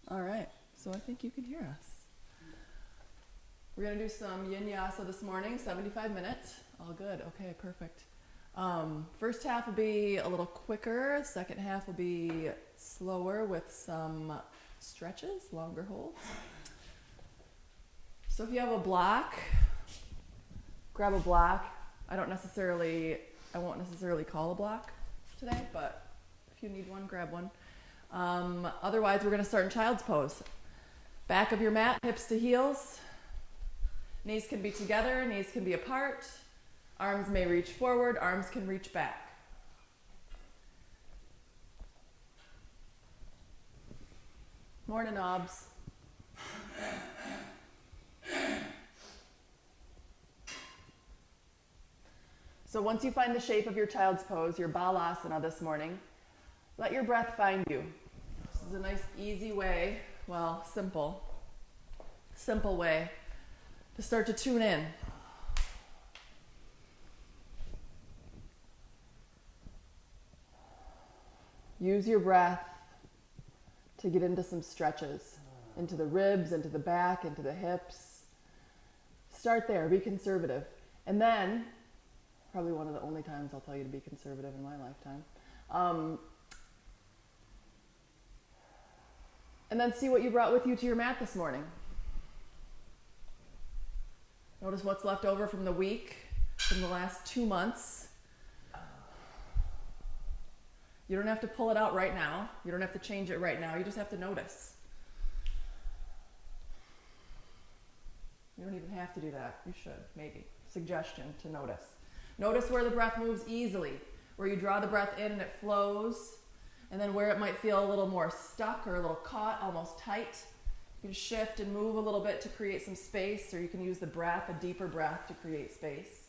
All right, so I think you can hear us. We're going to do some YINyasa this morning, 75 minutes. All good. Okay, perfect. First half will be a little quicker. Second half will be slower with some stretches, longer holds. So if you have a block, grab a block. I won't necessarily call a block today, but if you need one, grab one. Otherwise, we're going to start in child's pose. Back of your mat, hips to heels. Knees can be together, knees can be apart. Arms may reach forward, arms can reach back. Morning, knobs. So once you find the shape of your child's pose, your balasana this morning, let your breath find you. This is a nice, easy way, simple way to start to tune in. Use your breath to get into some stretches, into the ribs, into the back, into the hips. Start there, be conservative. And then, probably one of the only times I'll tell you to be conservative in my lifetime. And then see what you brought with you to your mat this morning. Notice what's left over from the week, from the last 2 months. You don't have to pull it out right now. You don't have to change it right now. You just have to notice. You don't even have to do that. You should, maybe. Suggestion to notice. Notice where the breath moves easily, where you draw the breath in and it flows, and then where it might feel a little more stuck or a little caught, almost tight. You can shift and move a little bit to create some space, or you can use the breath, a deeper breath, to create space.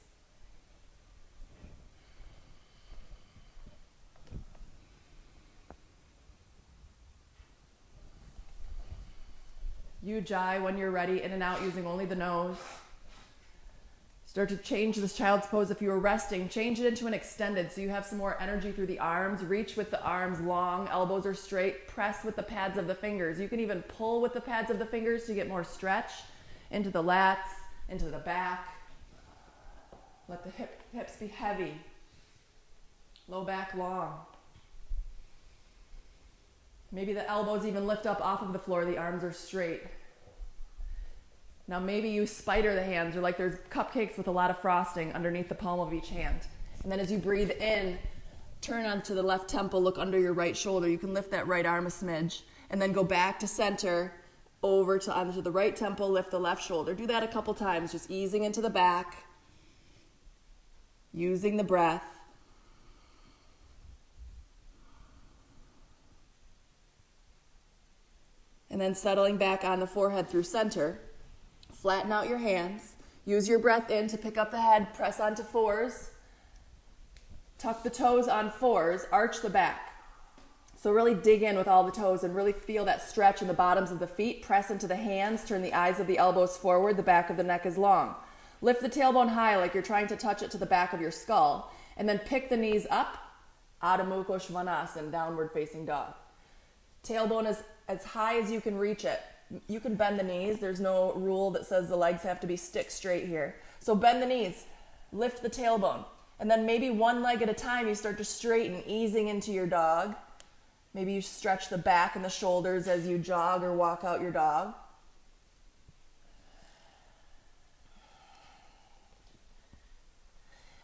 Ujjayi, when you're ready, in and out using only the nose. Start to change this child's pose. If you were resting, change it into an extended so you have some more energy through the arms. Reach with the arms long, elbows are straight. Press with the pads of the fingers. You can even pull with the pads of the fingers to get more stretch into the lats, into the back. Let the hips be heavy. Low back long. Maybe the elbows even lift up off of the floor. The arms are straight. Now maybe you spider the hands, or like there's cupcakes with a lot of frosting underneath the palm of each hand. And then as you breathe in, turn onto the left temple, look under your right shoulder. You can lift that right arm a smidge. And then go back to center, over to onto the right temple, lift the left shoulder. Do that a couple times, just easing into the back, using the breath. And then settling back on the forehead through center. Flatten out your hands. Use your breath in to pick up the head. Press onto fours. Tuck the toes on fours. Arch the back. So really dig in with all the toes and really feel that stretch in the bottoms of the feet. Press into the hands. Turn the eyes of the elbows forward. The back of the neck is long. Lift the tailbone high like you're trying to touch it to the back of your skull. And then pick the knees up. Adho Mukha Svanasana, downward facing dog. Tailbone is as high as you can reach it. You can bend the knees. There's no rule that says the legs have to be stick straight here. So bend the knees, lift the tailbone, and then maybe one leg at a time you start to straighten, easing into your dog. Maybe you stretch the back and the shoulders as you jog or walk out your dog.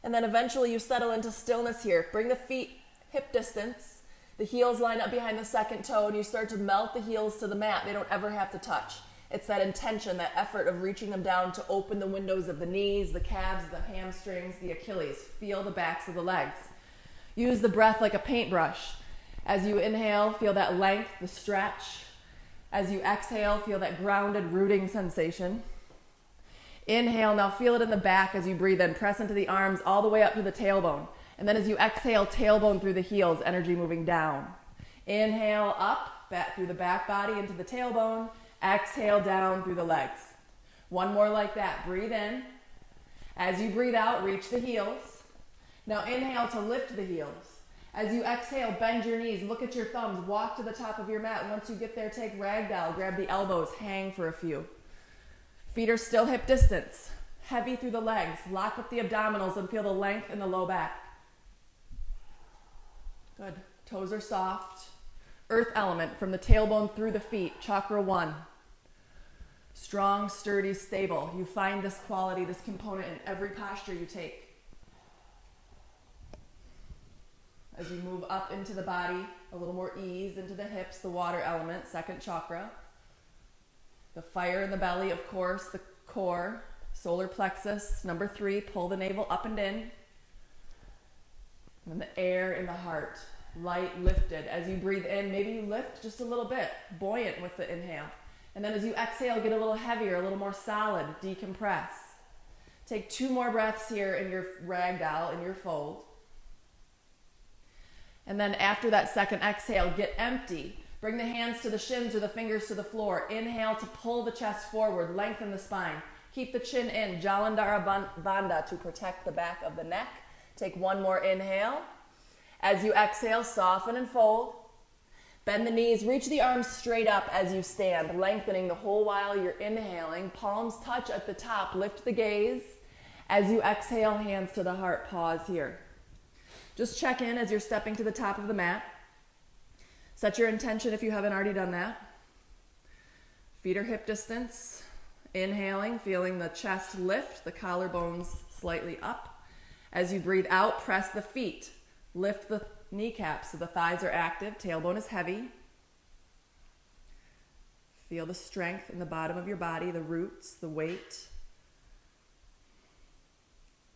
And then eventually you settle into stillness here. Bring the feet hip distance. The heels line up behind the second toe, and you start to melt the heels to the mat. They don't ever have to touch. It's that intention, that effort of reaching them down to open the windows of the knees, the calves, the hamstrings, the Achilles. Feel the backs of the legs. Use the breath like a paintbrush. As you inhale, feel that length, the stretch. As you exhale, feel that grounded, rooting sensation. Inhale, now feel it in the back as you breathe in. Press into the arms all the way up to the tailbone. And then as you exhale, tailbone through the heels, energy moving down. Inhale up, back through the back body into the tailbone. Exhale down through the legs. One more like that. Breathe in. As you breathe out, reach the heels. Now inhale to lift the heels. As you exhale, bend your knees, look at your thumbs, walk to the top of your mat. Once you get there, take ragdoll, grab the elbows, hang for a few. Feet are still hip distance. Heavy through the legs. Lock up the abdominals and feel the length in the low back. Good. Toes are soft. Earth element from the tailbone through the feet. Chakra 1. Strong, sturdy, stable. You find this quality, this component in every posture you take. As you move up into the body, a little more ease into the hips, the water element, second chakra. The fire in the belly, of course, the core, solar plexus. Number 3, pull the navel up and in. And the air in the heart, light, lifted. As you breathe in, maybe you lift just a little bit, buoyant with the inhale. And then as you exhale, get a little heavier, a little more solid, decompress. Take 2 more breaths here in your ragdoll, in your fold. And then after that second exhale, get empty. Bring the hands to the shins or the fingers to the floor. Inhale to pull the chest forward, lengthen the spine. Keep the chin in, Jalandhara Bandha to protect the back of the neck. Take 1 more inhale. As you exhale, soften and fold. Bend the knees, reach the arms straight up as you stand, lengthening the whole while you're inhaling. Palms touch at the top, lift the gaze. As you exhale, hands to the heart, pause here. Just check in as you're stepping to the top of the mat. Set your intention if you haven't already done that. Feet are hip distance. Inhaling, feeling the chest lift, the collarbones slightly up. As you breathe out, press the feet. Lift the kneecaps so the thighs are active, tailbone is heavy. Feel the strength in the bottom of your body, the roots, the weight.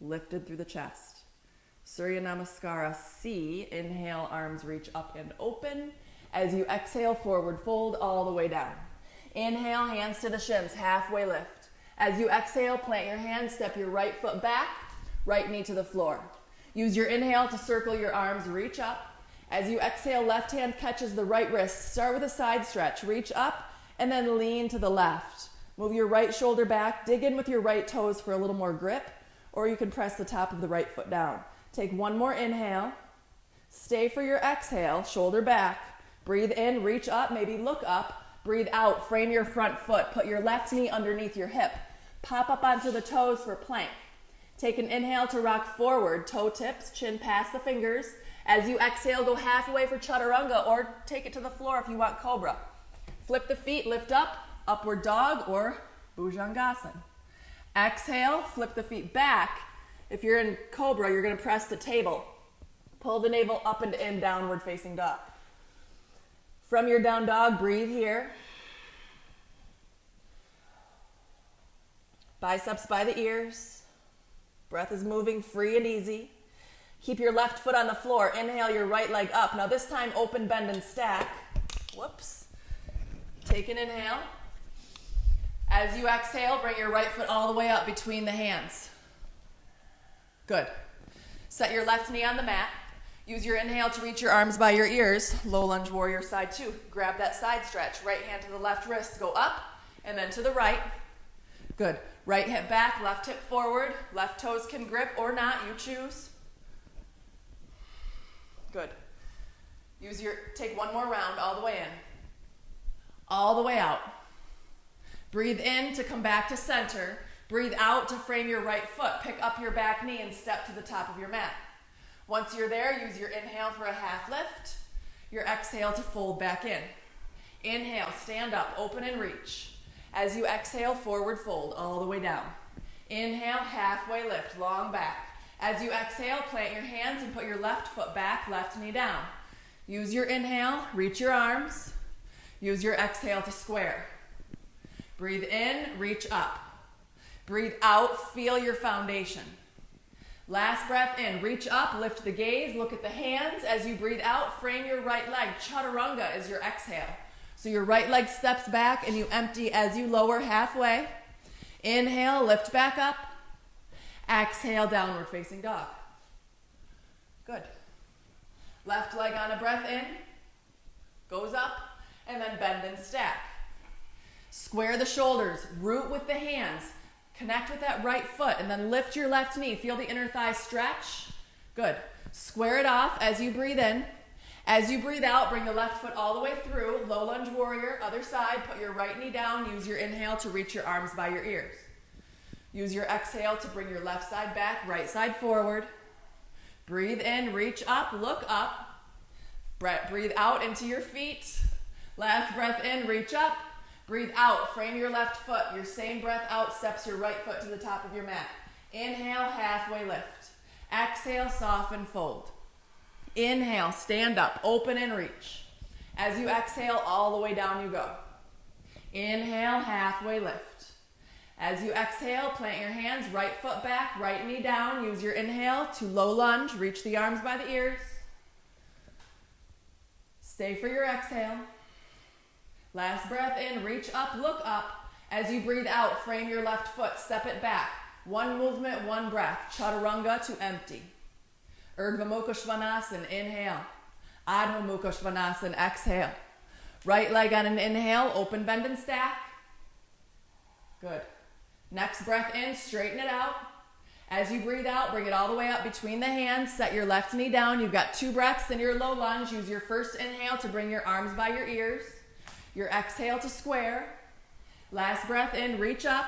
Lifted through the chest. Surya Namaskara C. Inhale, arms reach up and open. As you exhale, forward fold all the way down. Inhale, hands to the shins, halfway lift. As you exhale, plant your hands, step your right foot back, right knee to the floor. Use your inhale to circle your arms, reach up. As you exhale, left hand catches the right wrist. Start with a side stretch, reach up, and then lean to the left. Move your right shoulder back, dig in with your right toes for a little more grip, or you can press the top of the right foot down. Take 1 more inhale. Stay for your exhale, shoulder back. Breathe in, reach up, maybe look up. Breathe out, frame your front foot. Put your left knee underneath your hip. Pop up onto the toes for plank. Take an inhale to rock forward, toe tips, chin past the fingers. As you exhale, go halfway for chaturanga or take it to the floor if you want cobra. Flip the feet, lift up, upward dog or bhujangasana. Exhale, flip the feet back. If you're in cobra, you're going to press the table. Pull the navel up and in, downward facing dog. From your down dog, breathe here. Biceps by the ears. Breath is moving free and easy. Keep your left foot on the floor. Inhale your right leg up. Now this time, open, bend, and stack. Whoops. Take an inhale. As you exhale, bring your right foot all the way up between the hands. Good. Set your left knee on the mat. Use your inhale to reach your arms by your ears. Low lunge warrior side 2. Grab that side stretch. Right hand to the left wrist. Go up and then to the right. Good. Right hip back, left hip forward. Left toes can grip or not. You choose. Good. Take 1 more round all the way in. All the way out. Breathe in to come back to center. Breathe out to frame your right foot. Pick up your back knee and step to the top of your mat. Once you're there, use your inhale for a half lift. Your exhale to fold back in. Inhale, stand up, open and reach. As you exhale, forward fold all the way down. Inhale, halfway lift, long back. As you exhale, plant your hands and put your left foot back, left knee down. Use your inhale, reach your arms. Use your exhale to square. Breathe in, reach up. Breathe out, feel your foundation. Last breath in, reach up, lift the gaze, look at the hands. As you breathe out, frame your right leg. Chaturanga is your exhale. So your right leg steps back and you empty as you lower halfway. Inhale, lift back up. Exhale, downward facing dog. Good. Left leg on a breath in, goes up, and then bend and stack. Square the shoulders, root with the hands. Connect with that right foot and then lift your left knee. Feel the inner thigh stretch. Good. Square it off as you breathe in. As you breathe out, bring the left foot all the way through. Low lunge warrior, other side. Put your right knee down. Use your inhale to reach your arms by your ears. Use your exhale to bring your left side back, right side forward. Breathe in, reach up, look up. Breathe out into your feet. Last breath in, reach up. Breathe out, frame your left foot. Your same breath out steps your right foot to the top of your mat. Inhale, halfway lift. Exhale, soften, fold. Inhale, stand up, open and reach. As you exhale, all the way down you go. Inhale, halfway lift. As you exhale, plant your hands, right foot back, right knee down. Use your inhale to low lunge, reach the arms by the ears. Stay for your exhale. Last breath in, reach up, look up. As you breathe out, frame your left foot, step it back. One movement, one breath. Chaturanga to empty. Urdhva Mukha Svanasana, inhale. Adho Mukha Svanasana, exhale. Right leg on an inhale, open, bend, and stack. Good. Next breath in, straighten it out. As you breathe out, bring it all the way up between the hands. Set your left knee down. You've got 2 breaths in your low lunge. Use your first inhale to bring your arms by your ears. Your exhale to square. Last breath in, reach up.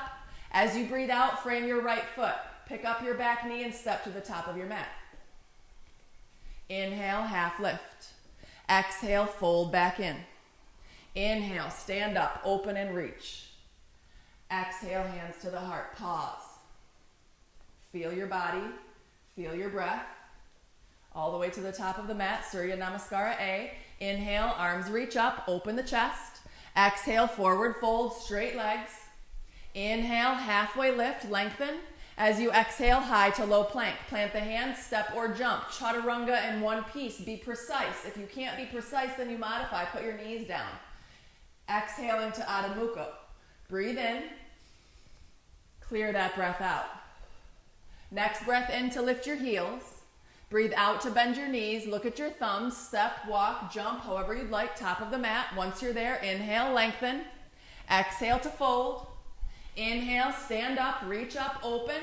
As you breathe out, frame your right foot. Pick up your back knee and step to the top of your mat. Inhale, half lift. Exhale, fold back in. Inhale, stand up, open and reach. Exhale, hands to the heart. Pause. Feel your body. Feel your breath. All the way to the top of the mat, Surya Namaskara A. Inhale, arms reach up, open the chest. Exhale, forward fold, straight legs. Inhale, halfway lift, lengthen. As you exhale, high to low plank. Plant the hands, step or jump. Chaturanga in one piece. Be precise. If you can't be precise, then you modify. Put your knees down. Exhale into Adho Mukha. Breathe in. Clear that breath out. Next breath in to lift your heels. Breathe out to bend your knees. Look at your thumbs. Step, walk, jump, however you'd like. Top of the mat. Once you're there, inhale, lengthen. Exhale to fold. Inhale, stand up, reach up, open.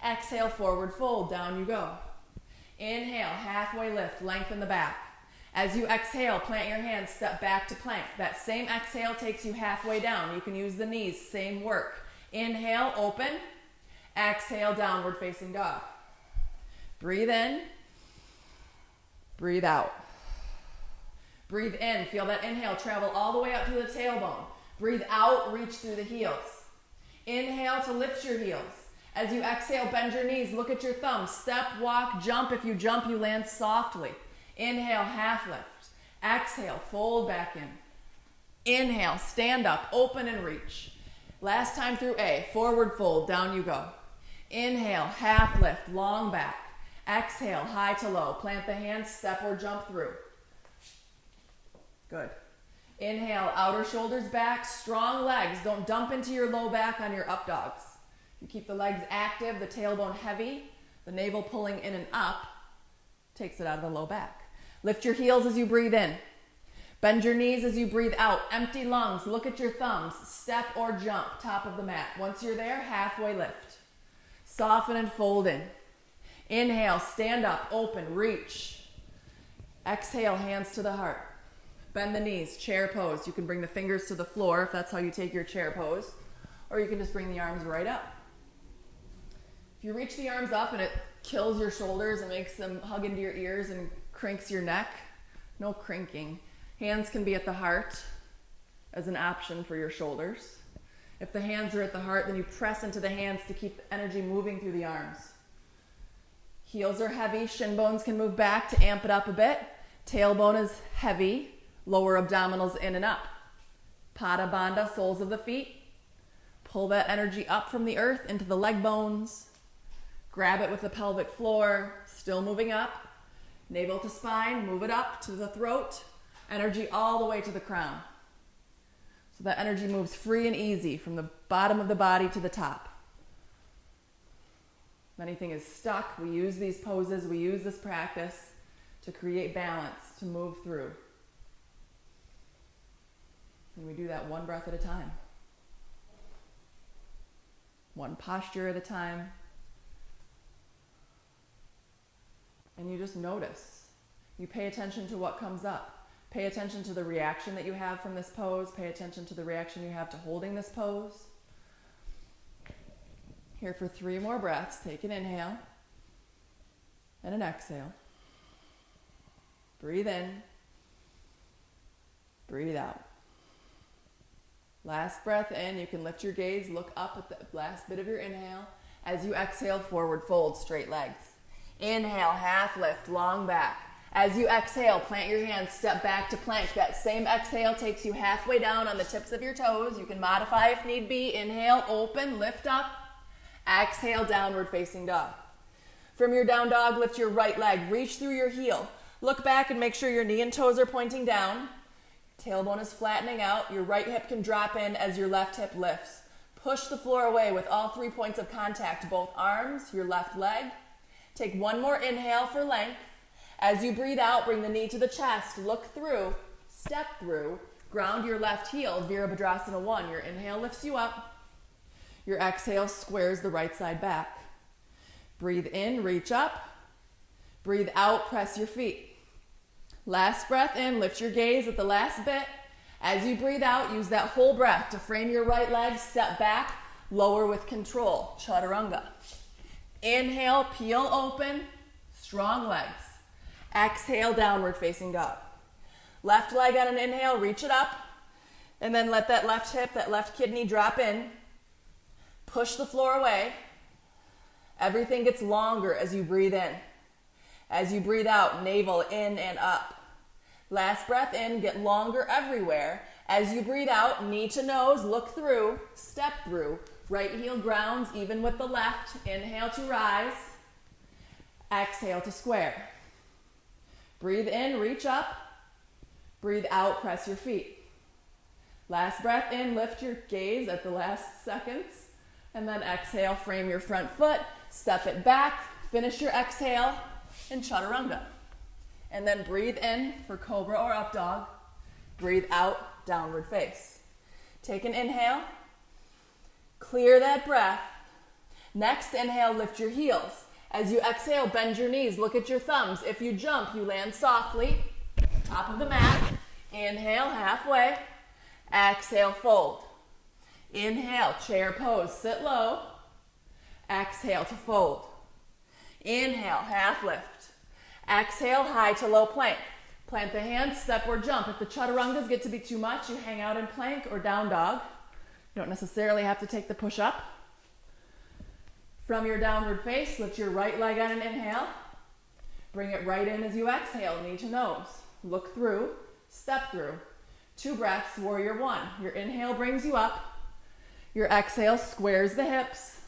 Exhale, forward fold. Down you go. Inhale, halfway lift, lengthen the back. As you exhale, plant your hands, step back to plank. That same exhale takes you halfway down. You can use the knees, same work. Inhale, open. Exhale, downward facing dog. Breathe in. Breathe out. Breathe in. Feel that inhale travel all the way up to the tailbone. Breathe out, reach through the heels. Inhale to lift your heels. As you exhale, bend your knees. Look at your thumbs. Step, walk, jump. If you jump, you land softly. Inhale, half lift. Exhale, fold back in. Inhale, stand up, open and reach. Last time through A, forward fold, down you go. Inhale, half lift, long back. Exhale, high to low. Plant the hands, step or jump through. Good. Inhale, outer shoulders back, strong legs. Don't dump into your low back on your up dogs. You keep the legs active, the tailbone heavy, the navel pulling in and up takes it out of the low back. Lift your heels as you breathe in. Bend your knees as you breathe out. Empty lungs. Look at your thumbs. Step or jump, top of the mat. Once you're there, halfway lift. Soften and fold in. Inhale, stand up, open, reach. Exhale, hands to the heart. Bend the knees, chair pose. You can bring the fingers to the floor if that's how you take your chair pose, or you can just bring the arms right up. If you reach the arms up and it kills your shoulders and makes them hug into your ears and crinks your neck, no crinking. Hands can be at the heart as an option for your shoulders. If the hands are at the heart, then you press into the hands to keep the energy moving through the arms. Heels are heavy, shin bones can move back to amp it up a bit. Tailbone is heavy, lower abdominals in and up. Pada Bandha, soles of the feet. Pull that energy up from the earth into the leg bones. Grab it with the pelvic floor, still moving up. Navel to spine, move it up to the throat. Energy all the way to the crown. So that energy moves free and easy from the bottom of the body to the top. If anything is stuck, we use these poses, we use this practice to create balance, to move through. And we do that one breath at a time. One posture at a time. and you just notice. You pay attention to what comes up. Pay attention to the reaction that you have from this pose. Pay attention to the reaction you have to holding this pose. Here for 3 more breaths. Take an inhale and an exhale. Breathe in. Breathe out. Last breath in. You can lift your gaze. Look up at the last bit of your inhale. As you exhale, forward fold, straight legs. Inhale, half lift, long back. As you exhale, plant your hands, step back to plank. That same exhale takes you halfway down on the tips of your toes. You can modify if need be. Inhale, open, lift up. Exhale, downward facing dog. From your down dog, lift your right leg. Reach through your heel. Look back and make sure your knee and toes are pointing down. Tailbone is flattening out. Your right hip can drop in as your left hip lifts. Push the floor away with all 3 points of contact, both arms, your left leg. Take 1 more inhale for length. As you breathe out, bring the knee to the chest. Look through, step through, ground your left heel, Virabhadrasana 1. Your inhale lifts you up. Your exhale squares the right side back. Breathe in, reach up. Breathe out, press your feet. Last breath in, lift your gaze at the last bit. As you breathe out, use that whole breath to frame your right leg, step back, lower with control, chaturanga. Inhale, peel open, strong legs. Exhale, downward facing dog. Left leg on an inhale, reach it up, and then let that left hip, that left kidney drop in. Push the floor away. Everything gets longer as you breathe in. As you breathe out, navel in and up. Last breath in, get longer everywhere. As you breathe out, knee to nose, look through, step through. Right heel grounds even with the left. Inhale to rise. Exhale to square. Breathe in, reach up. Breathe out, press your feet. Last breath in, lift your gaze at the last seconds. And then exhale, frame your front foot, step it back, finish your exhale in chaturanga. And then breathe in for cobra or up dog. Breathe out, downward face. Take an inhale. Clear that breath. Next inhale, lift your heels. As you exhale, bend your knees, look at your thumbs. If you jump, you land softly, top of the mat. Inhale, halfway. Exhale, fold. Inhale, chair pose, sit low. Exhale to fold. Inhale, half lift. Exhale, high to low plank. Plant the hands, step or jump. If the chaturangas get to be too much, you hang out in plank or down dog. You don't necessarily have to take the push up. From your downward face, lift your right leg on an inhale. Bring it right in as you exhale, knee to nose. Look through, step through. 2 breaths, warrior 1. Your inhale brings you up. Your exhale squares the hips.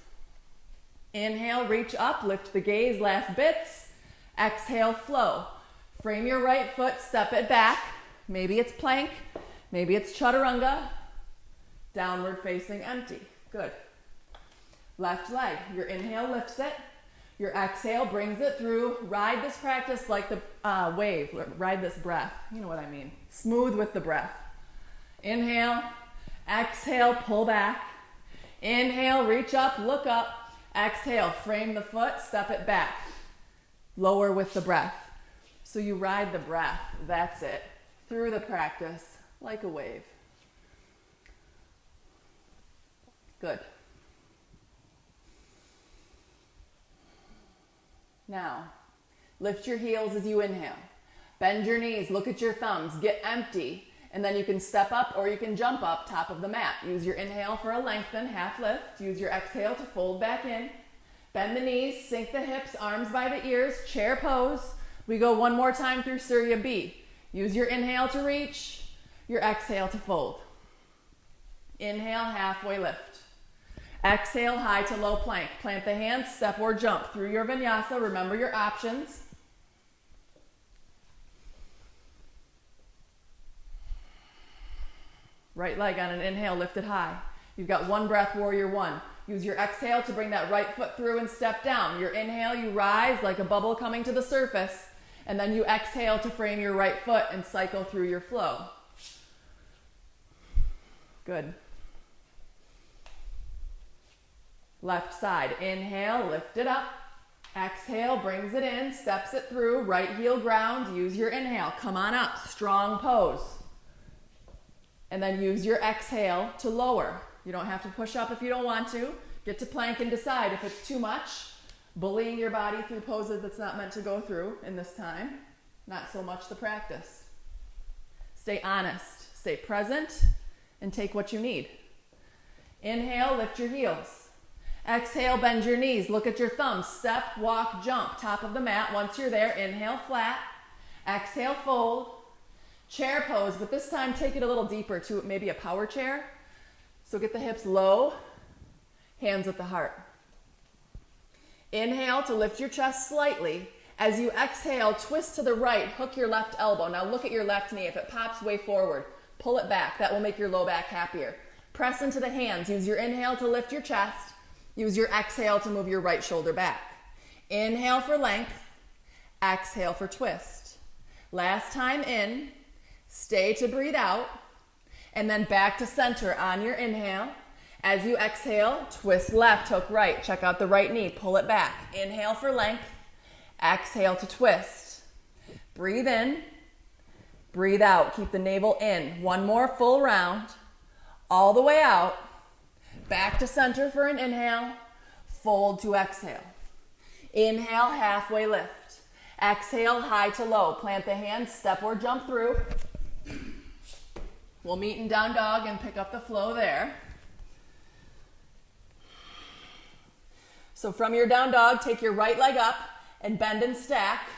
Inhale, reach up, lift the gaze, last bits. Exhale, flow. Frame your right foot, step it back. Maybe it's plank, maybe it's chaturanga. Downward facing empty. Good. Left leg, your inhale lifts it. Your exhale brings it through. Ride this practice like the wave. Ride this breath. You know what I mean. Smooth with the breath. Inhale, exhale, pull back. Inhale, reach up, look up. Exhale, frame the foot, step it back. Lower with the breath. So you ride the breath, that's it, through the practice like a wave. Good. Now, lift your heels as you inhale. Bend your knees, look at your thumbs, get empty, and then you can step up or you can jump up top of the mat. Use your inhale for a lengthen, half lift. Use your exhale to fold back in. Bend the knees, sink the hips, arms by the ears, chair pose. We go 1 more time through Surya B. Use your inhale to reach, your exhale to fold. Inhale, halfway lift. Exhale, high to low plank. Plant the hands, step or jump through your vinyasa. Remember your options. Right leg on an inhale, lift it high. You've got 1 breath, warrior 1. Use your exhale to bring that right foot through and step down. Your inhale, you rise like a bubble coming to the surface. And then you exhale to frame your right foot and cycle through your flow. Good. Left side, inhale, lift it up. Exhale, brings it in, steps it through, right heel ground, use your inhale. Come on up, strong pose. And then use your exhale to lower. You don't have to push up if you don't want to. Get to plank and decide if it's too much. Bullying your body through poses that's not meant to go through in this time. Not so much the practice. Stay honest, stay present, and take what you need. Inhale, lift your heels. Exhale, bend your knees. Look at your thumbs. Step, walk, jump. Top of the mat. Once you're there, inhale, flat. Exhale, fold. Chair pose, but this time take it a little deeper to maybe a power chair. So get the hips low, hands at the heart. Inhale to lift your chest slightly. As you exhale, twist to the right, hook your left elbow. Now look at your left knee. If it pops way forward, pull it back. That will make your low back happier. Press into the hands. Use your inhale to lift your chest. Use your exhale to move your right shoulder back. Inhale for length. Exhale for twist. Last time in. Stay to breathe out. And then back to center on your inhale. As you exhale, twist left, hook right. Check out the right knee. Pull it back. Inhale for length. Exhale to twist. Breathe in. Breathe out. Keep the navel in. One more full round. All the way out. Back to center for an inhale. Fold to exhale. Inhale, halfway lift. Exhale, high to low. Plant the hands, step or jump through. We'll meet in down dog and pick up the flow there. So from your down dog, take your right leg up and bend and stack.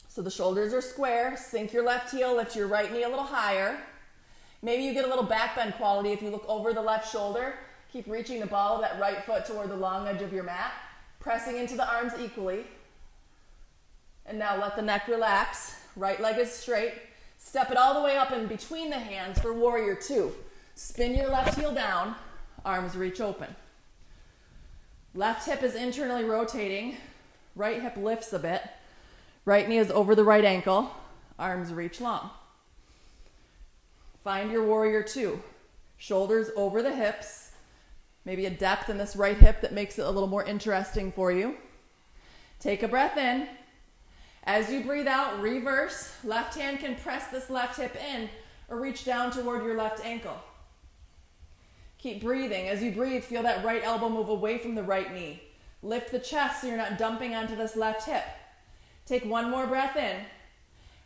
So the shoulders are square. Sink your left heel, lift your right knee a little higher. Maybe you get a little back bend quality if you look over the left shoulder. Keep reaching the ball of that right foot toward the long edge of your mat. Pressing into the arms equally. And now let the neck relax. Right leg is straight. Step it all the way up in between the hands for warrior two. Spin your left heel down. Arms reach open. Left hip is internally rotating. Right hip lifts a bit. Right knee is over the right ankle. Arms reach long. Find your warrior two. Shoulders over the hips. Maybe a depth in this right hip that makes it a little more interesting for you. Take a breath in. As you breathe out, reverse. Left hand can press this left hip in or reach down toward your left ankle. Keep breathing. As you breathe, feel that right elbow move away from the right knee. Lift the chest so you're not dumping onto this left hip. Take one more breath in.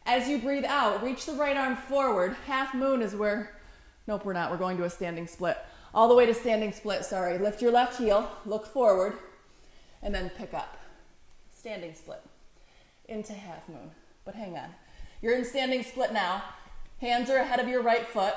As you breathe out, reach the right arm forward. Half moon is where, nope, we're not. We're going to a standing split. All the way to standing split, sorry. Lift your left heel, look forward, and then pick up. Standing split. Into half moon. But hang on. You're in standing split now. Hands are ahead of your right foot.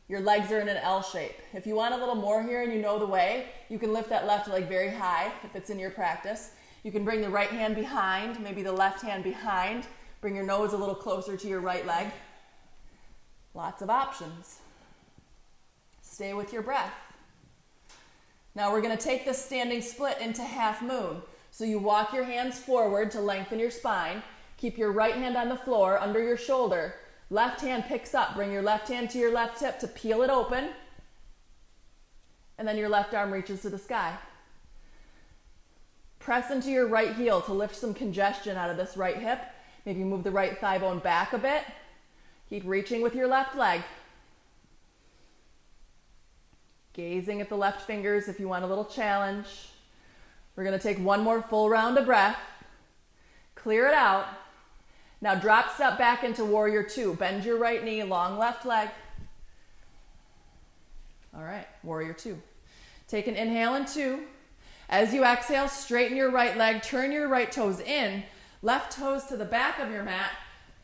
Your legs are in an L shape. If you want a little more here and you know the way, you can lift that left leg very high if it's in your practice. You can bring the right hand behind, maybe the left hand behind. Bring your nose a little closer to your right leg. Lots of options. Stay with your breath. Now we're going to take this standing split into half moon. So you walk your hands forward to lengthen your spine. Keep your right hand on the floor under your shoulder. Left hand picks up. Bring your left hand to your left hip to peel it open. And then your left arm reaches to the sky. Press into your right heel to lift some congestion out of this right hip. Maybe move the right thigh bone back a bit. Keep reaching with your left leg. Gazing at the left fingers if you want a little challenge. We're going to take one more full round of breath. Clear it out. Now drop step back into warrior two. Bend your right knee, long left leg. All right, warrior two. Take an inhale in two. As you exhale, straighten your right leg, turn your right toes in, left toes to the back of your mat,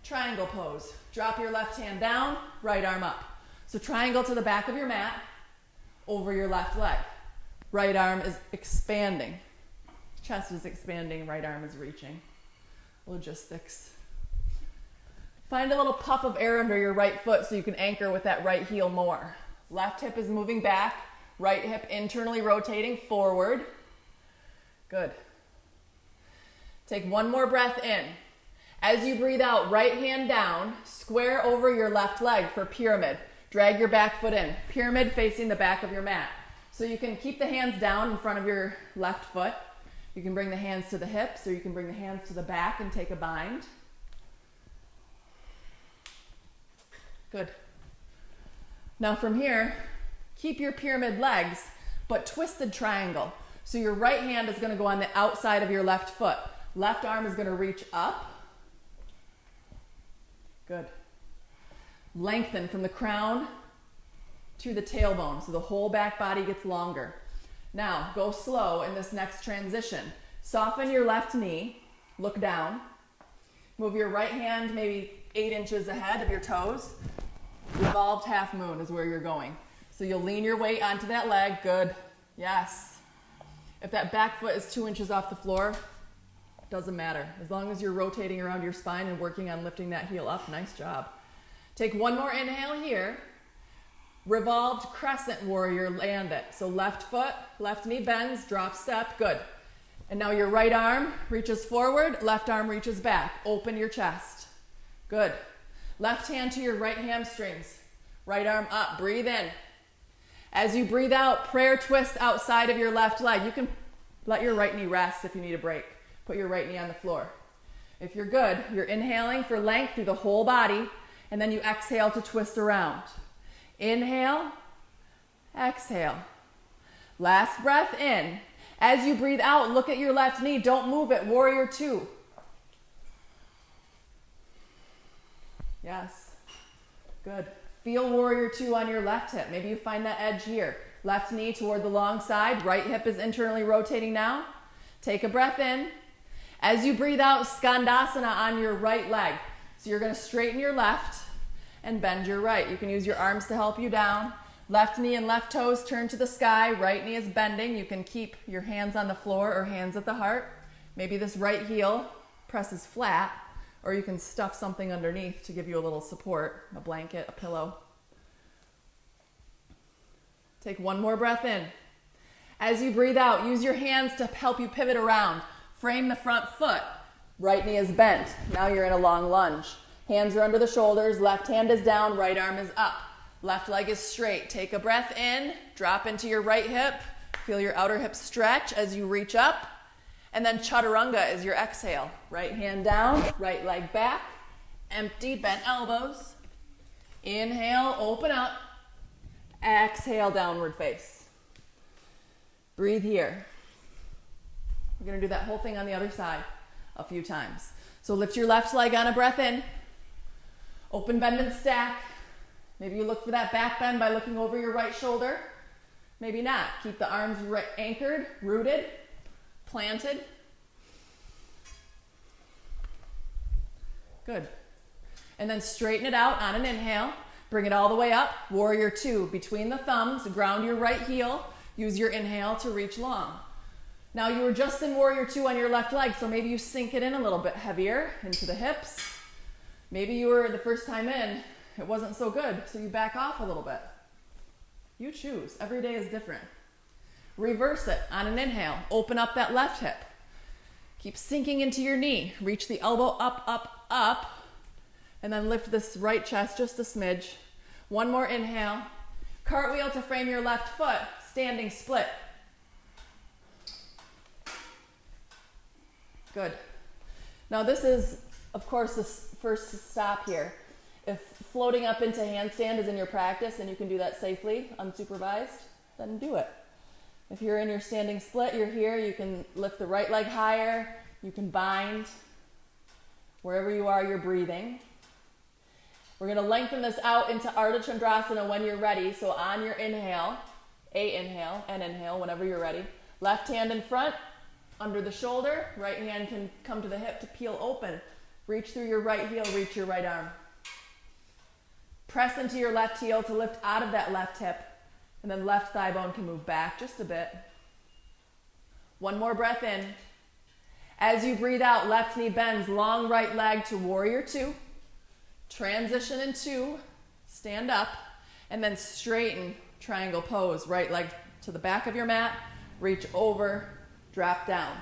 triangle pose. Drop your left hand down, right arm up. So triangle to the back of your mat, over your left leg. Right arm is expanding. Chest is expanding, right arm is reaching. Logistics. Find a little puff of air under your right foot so you can anchor with that right heel more. Left hip is moving back, right hip internally rotating forward. Good. Take one more breath in. As you breathe out, right hand down, square over your left leg for pyramid. Drag your back foot in. Pyramid facing the back of your mat. So you can keep the hands down in front of your left foot. You can bring the hands to the hips, or you can bring the hands to the back and take a bind. Good. Now from here, keep your pyramid legs, but twisted triangle. So your right hand is going to go on the outside of your left foot. Left arm is going to reach up. Good. Lengthen from the crown to the tailbone, so the whole back body gets longer. Now, go slow in this next transition. Soften your left knee, look down. Move your right hand maybe 8 inches ahead of your toes. Revolved half moon is where you're going. So you'll lean your weight onto that leg, good, yes. If that back foot is 2 inches off the floor, doesn't matter. As long as you're rotating around your spine and working on lifting that heel up, nice job. Take one more inhale here. Revolved crescent warrior, land it. So left foot, left knee bends, drop step, good. And now your right arm reaches forward, left arm reaches back. Open your chest, good. Left hand to your right hamstrings, right arm up, breathe in. As you breathe out, prayer twist outside of your left leg. You can let your right knee rest if you need a break. Put your right knee on the floor. If you're good, you're inhaling for length through the whole body, and then you exhale to twist around. Inhale, exhale. Last breath in. As you breathe out, look at your left knee. Don't move it. Warrior two. Yes. Good. Feel warrior two on your left hip. Maybe you find that edge here. Left knee toward the long side. Right hip is internally rotating now. Take a breath in. As you breathe out, Skandasana on your right leg. So you're going to straighten your left and bend your right. You can use your arms to help you down. Left knee and left toes turn to the sky. Right knee is bending. You can keep your hands on the floor or hands at the heart. Maybe this right heel presses flat, or you can stuff something underneath to give you a little support, a blanket, a pillow. Take one more breath in. As you breathe out, use your hands to help you pivot around. Frame the front foot. Right knee is bent. Now you're in a long lunge. Hands are under the shoulders. Left hand is down. Right arm is up. Left leg is straight. Take a breath in. Drop into your right hip. Feel your outer hip stretch as you reach up. And then chaturanga is your exhale. Right hand down. Right leg back. Empty, bent elbows. Inhale, open up. Exhale, downward face. Breathe here. We're going to do that whole thing on the other side a few times. So lift your left leg on a breath in. Open, bend, and stack. Maybe you look for that back bend by looking over your right shoulder. Maybe not. Keep the arms anchored, rooted, planted. Good. And then straighten it out on an inhale. Bring it all the way up. Warrior two. Between the thumbs, ground your right heel. Use your inhale to reach long. Now you were just in warrior two on your left leg, so maybe you sink it in a little bit heavier into the hips. Maybe you were the first time in, it wasn't so good, so you back off a little bit. You choose. Every day is different. Reverse it on an inhale. Open up that left hip. Keep sinking into your knee. Reach the elbow up, up, up, and then lift this right chest just a smidge. One more inhale. Cartwheel to frame your left foot. Standing split. Good. Now this is, of course, the first stop here. If floating up into handstand is in your practice and you can do that safely, unsupervised, then do it. If you're in your standing split, you're here, you can lift the right leg higher, you can bind. Wherever you are, you're breathing. We're going to lengthen this out into Ardha Chandrasana when you're ready. So on your inhale, an inhale whenever you're ready. Left hand in front, under the shoulder. Right hand can come to the hip to peel open. Reach through your right heel, reach your right arm. Press into your left heel to lift out of that left hip. And then left thigh bone can move back just a bit. One more breath in. As you breathe out, left knee bends, long right leg to warrior two. Transition in two, stand up, and then straighten triangle pose. Right leg to the back of your mat, reach over, drop down.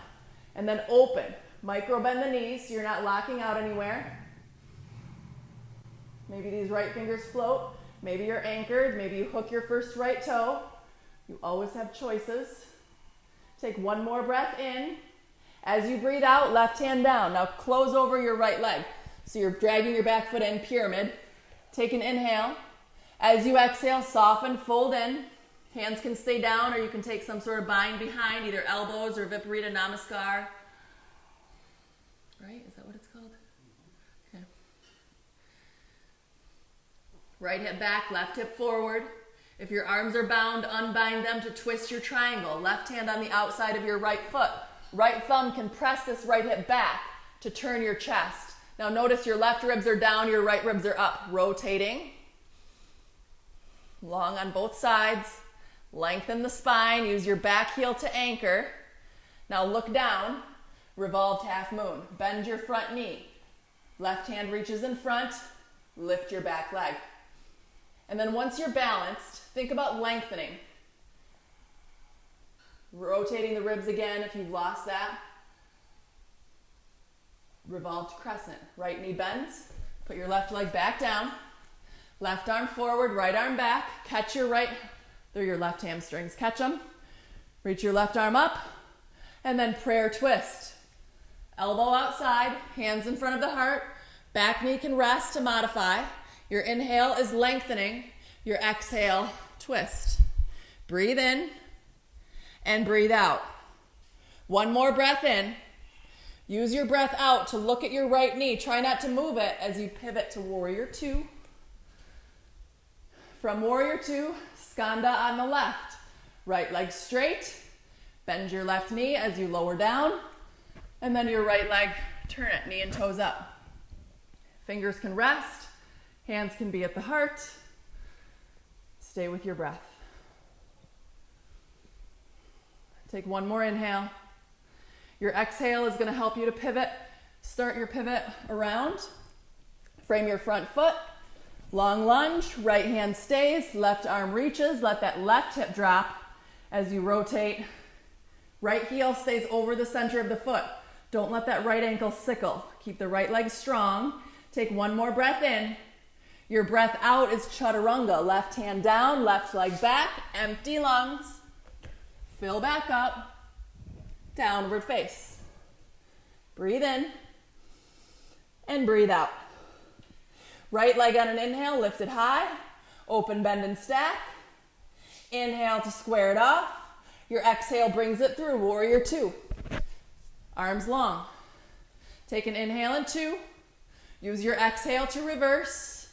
And then open, micro bend the knees so you're not locking out anywhere. Maybe these right fingers float. Maybe you're anchored. Maybe you hook your first right toe. You always have choices. Take one more breath in. As you breathe out, left hand down. Now close over your right leg. So you're dragging your back foot in, pyramid. Take an inhale. As you exhale, soften, fold in. Hands can stay down, or you can take some sort of bind behind, either elbows or Viparita Namaskar. Right? Is that what it's called? Okay. Right hip back, left hip forward. If your arms are bound, unbind them to twist your triangle. Left hand on the outside of your right foot. Right thumb can press this right hip back to turn your chest. Now notice your left ribs are down, your right ribs are up. Rotating. Long on both sides. Lengthen the spine. Use your back heel to anchor. Now look down. Revolved half moon. Bend your front knee. Left hand reaches in front. Lift your back leg. And then once you're balanced, think about lengthening. Rotating the ribs again if you've lost that. Revolved crescent. Right knee bends. Put your left leg back down. Left arm forward, right arm back. Catch your right, they're your left hamstrings. Catch them. Reach your left arm up. And then prayer twist. Elbow outside, hands in front of the heart. Back knee can rest to modify. Your inhale is lengthening. Your exhale, twist. Breathe in and breathe out. One more breath in. Use your breath out to look at your right knee. Try not to move it as you pivot to warrior two. From warrior two, skanda on the left. Right leg straight. Bend your left knee as you lower down. And then your right leg, turn it, knee and toes up. Fingers can rest. Hands can be at the heart. Stay with your breath. Take one more inhale. Your exhale is going to help you to pivot. Start your pivot around. Frame your front foot. Long lunge. Right hand stays. Left arm reaches. Let that left hip drop as you rotate. Right heel stays over the center of the foot. Don't let that right ankle sickle. Keep the right leg strong. Take one more breath in. Your breath out is chaturanga. Left hand down, left leg back, empty lungs. Fill back up. Downward face. Breathe in and breathe out. Right leg on an inhale, lift it high. Open, bend, and stack. Inhale to square it off. Your exhale brings it through, warrior two. Arms long. Take an inhale in two. Use your exhale to reverse.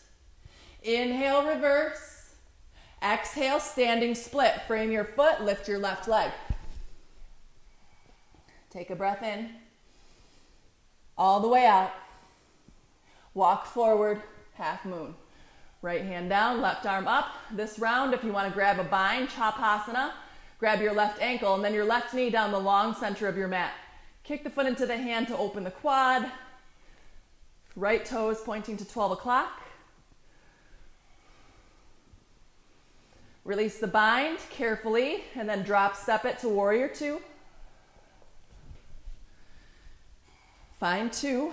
Inhale, reverse. Exhale, standing split. Frame your foot, lift your left leg. Take a breath in. All the way out. Walk forward, half moon. Right hand down, left arm up. This round, if you want to grab a bind, chapasana, grab your left ankle and then your left knee down the long center of your mat. Kick the foot into the hand to open the quad. Right toes pointing to 12 o'clock. Release the bind carefully and then drop step it to warrior two. Find two.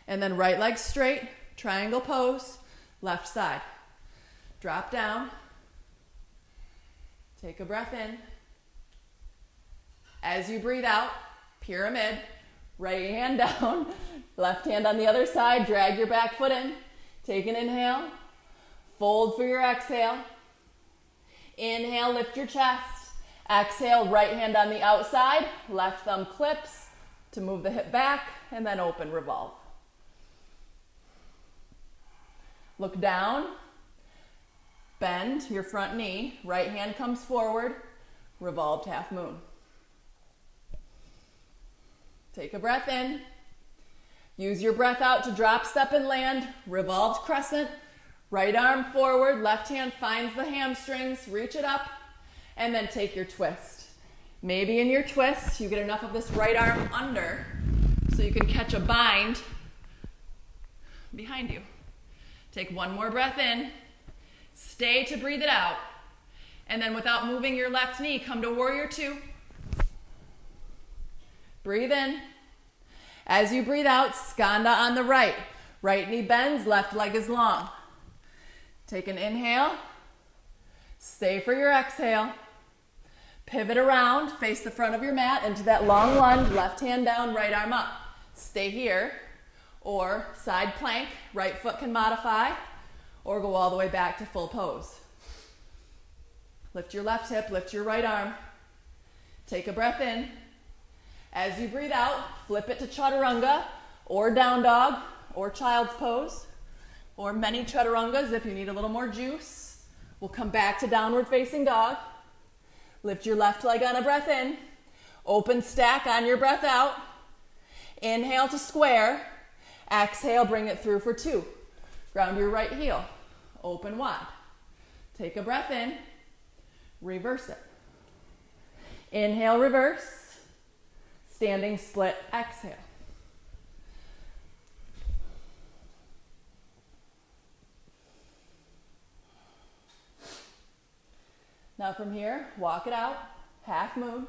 And then right leg straight, triangle pose, left side. Drop down. Take a breath in. As you breathe out, pyramid, right hand down, left hand on the other side, drag your back foot in. Take an inhale. Fold for your exhale. Inhale, lift your chest. Exhale, right hand on the outside. Left thumb clips to move the hip back and then open, revolve. Look down. Bend your front knee. Right hand comes forward. Revolved half moon. Take a breath in. Use your breath out to drop, step, and land. Revolved crescent. Right arm forward, left hand finds the hamstrings, reach it up, and then take your twist. Maybe in your twist, you get enough of this right arm under so you can catch a bind behind you. Take one more breath in, stay to breathe it out, and then without moving your left knee, come to warrior two. Breathe in. As you breathe out, skanda on the right. Right knee bends, left leg is long. Take an inhale. Stay for your exhale. Pivot around, face the front of your mat into that long lunge, left hand down, right arm up. Stay here, or side plank, right foot can modify, or go all the way back to full pose. Lift your left hip, lift your right arm. Take a breath in. As you breathe out, flip it to chaturanga, or down dog, or child's pose, or many chaturangas if you need a little more juice. We'll come back to downward facing dog. Lift your left leg on a breath in. Open stack on your breath out. Inhale to square. Exhale, bring it through for 2. Ground your right heel. Open wide. Take a breath in. Reverse it. Inhale, reverse. Standing split, exhale. Now from here, walk it out, half moon.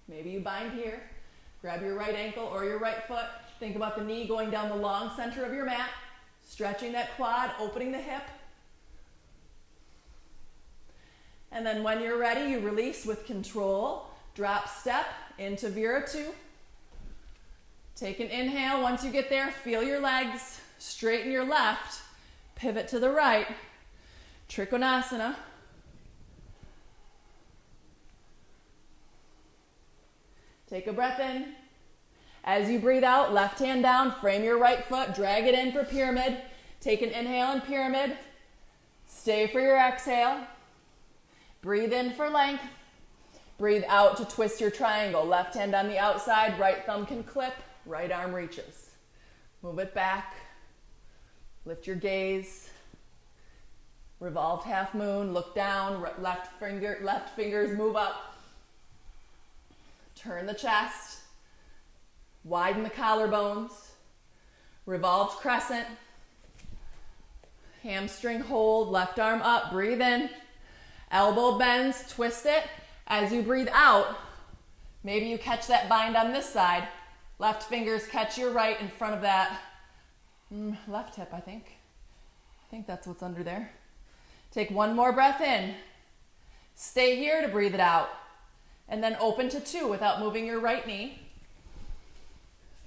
Maybe you bind here. Grab your right ankle or your right foot. Think about the knee going down the long center of your mat, stretching that quad, opening the hip. And then when you're ready, you release with control. Drop step into Vira 2. Take an inhale. Once you get there, feel your legs. Straighten your left. Pivot to the right. Trikonasana. Take a breath in. As you breathe out, left hand down, frame your right foot, drag it in for pyramid. Take an inhale in pyramid. Stay for your exhale. Breathe in for length. Breathe out to twist your triangle. Left hand on the outside, right thumb can clip, right arm reaches. Move it back. Lift your gaze. Revolved half moon, look down, left fingers move up. Turn the chest. Widen the collarbones. Revolved crescent. Hamstring hold, left arm up, breathe in. Elbow bends, twist it. As you breathe out, maybe you catch that bind on this side. Left fingers catch your right in front of that left hip, I think. I think that's what's under there. Take one more breath in. Stay here to breathe it out. And then open to 2 without moving your right knee.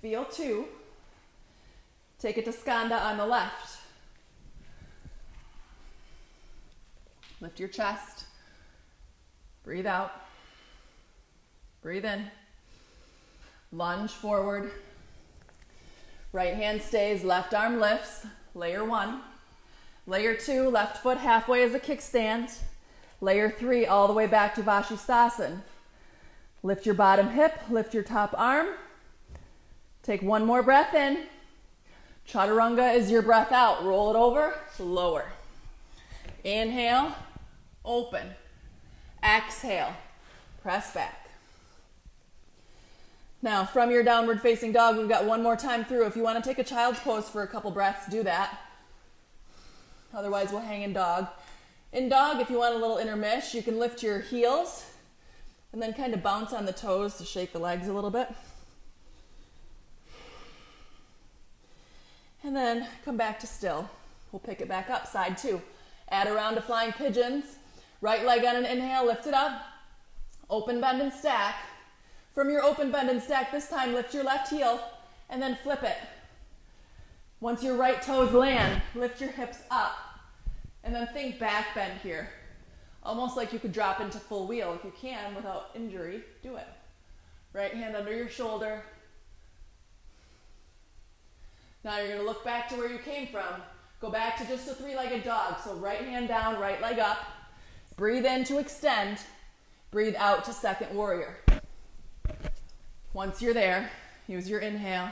Feel 2. Take it to skanda on the left. Lift your chest. Breathe out. Breathe in. Lunge forward. Right hand stays, left arm lifts. Layer 1. Layer 2, left foot halfway as a kickstand. Layer 3, all the way back to Vashisthasana. Lift your bottom hip, lift your top arm. Take one more breath in. Chaturanga is your breath out. Roll it over, lower. Inhale, open. Exhale, press back. Now, from your downward facing dog, we've got one more time through. If you want to take a child's pose for a couple breaths, do that. Otherwise, we'll hang in dog. In dog, if you want a little intermish, you can lift your heels and then kind of bounce on the toes to shake the legs a little bit. And then come back to still. We'll pick it back up, side 2. Add a round of flying pigeons. Right leg on an inhale, lift it up. Open bend and stack. From your open bend and stack, this time lift your left heel and then flip it. Once your right toes land, lift your hips up. And then think back bend here. Almost like you could drop into full wheel. If you can, without injury, do it. Right hand under your shoulder. Now you're going to look back to where you came from. Go back to just a 3-legged dog. So right hand down, right leg up. Breathe in to extend. Breathe out to second warrior. Once you're there, use your inhale.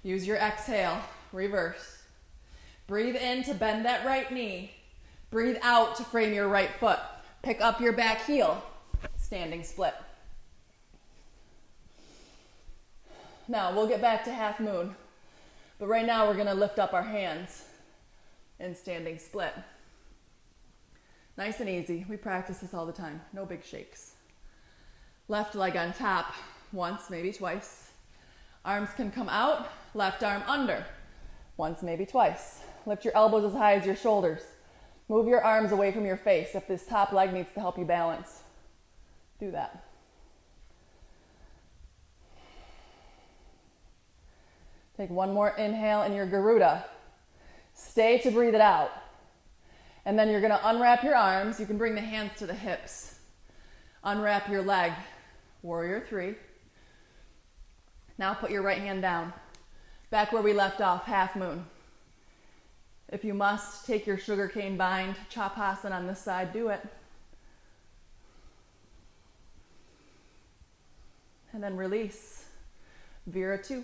Use your exhale. Reverse. Breathe in to bend that right knee. Breathe out to frame your right foot. Pick up your back heel. Standing split. Now we'll get back to half moon. But right now we're going to lift up our hands in standing split. Nice and easy. We practice this all the time. No big shakes. Left leg on top. Once, maybe twice. Arms can come out. Left arm under. Once, maybe twice. Lift your elbows as high as your shoulders. Move your arms away from your face. If this top leg needs to help you balance, do that. Take one more inhale in your Garuda. Stay to breathe it out. And then you're going to unwrap your arms. You can bring the hands to the hips. Unwrap your leg. Warrior 3. Now put your right hand down. Back where we left off, half moon. If you must, take your sugarcane bind, Chapasana on this side, do it. And then release. Vira 2.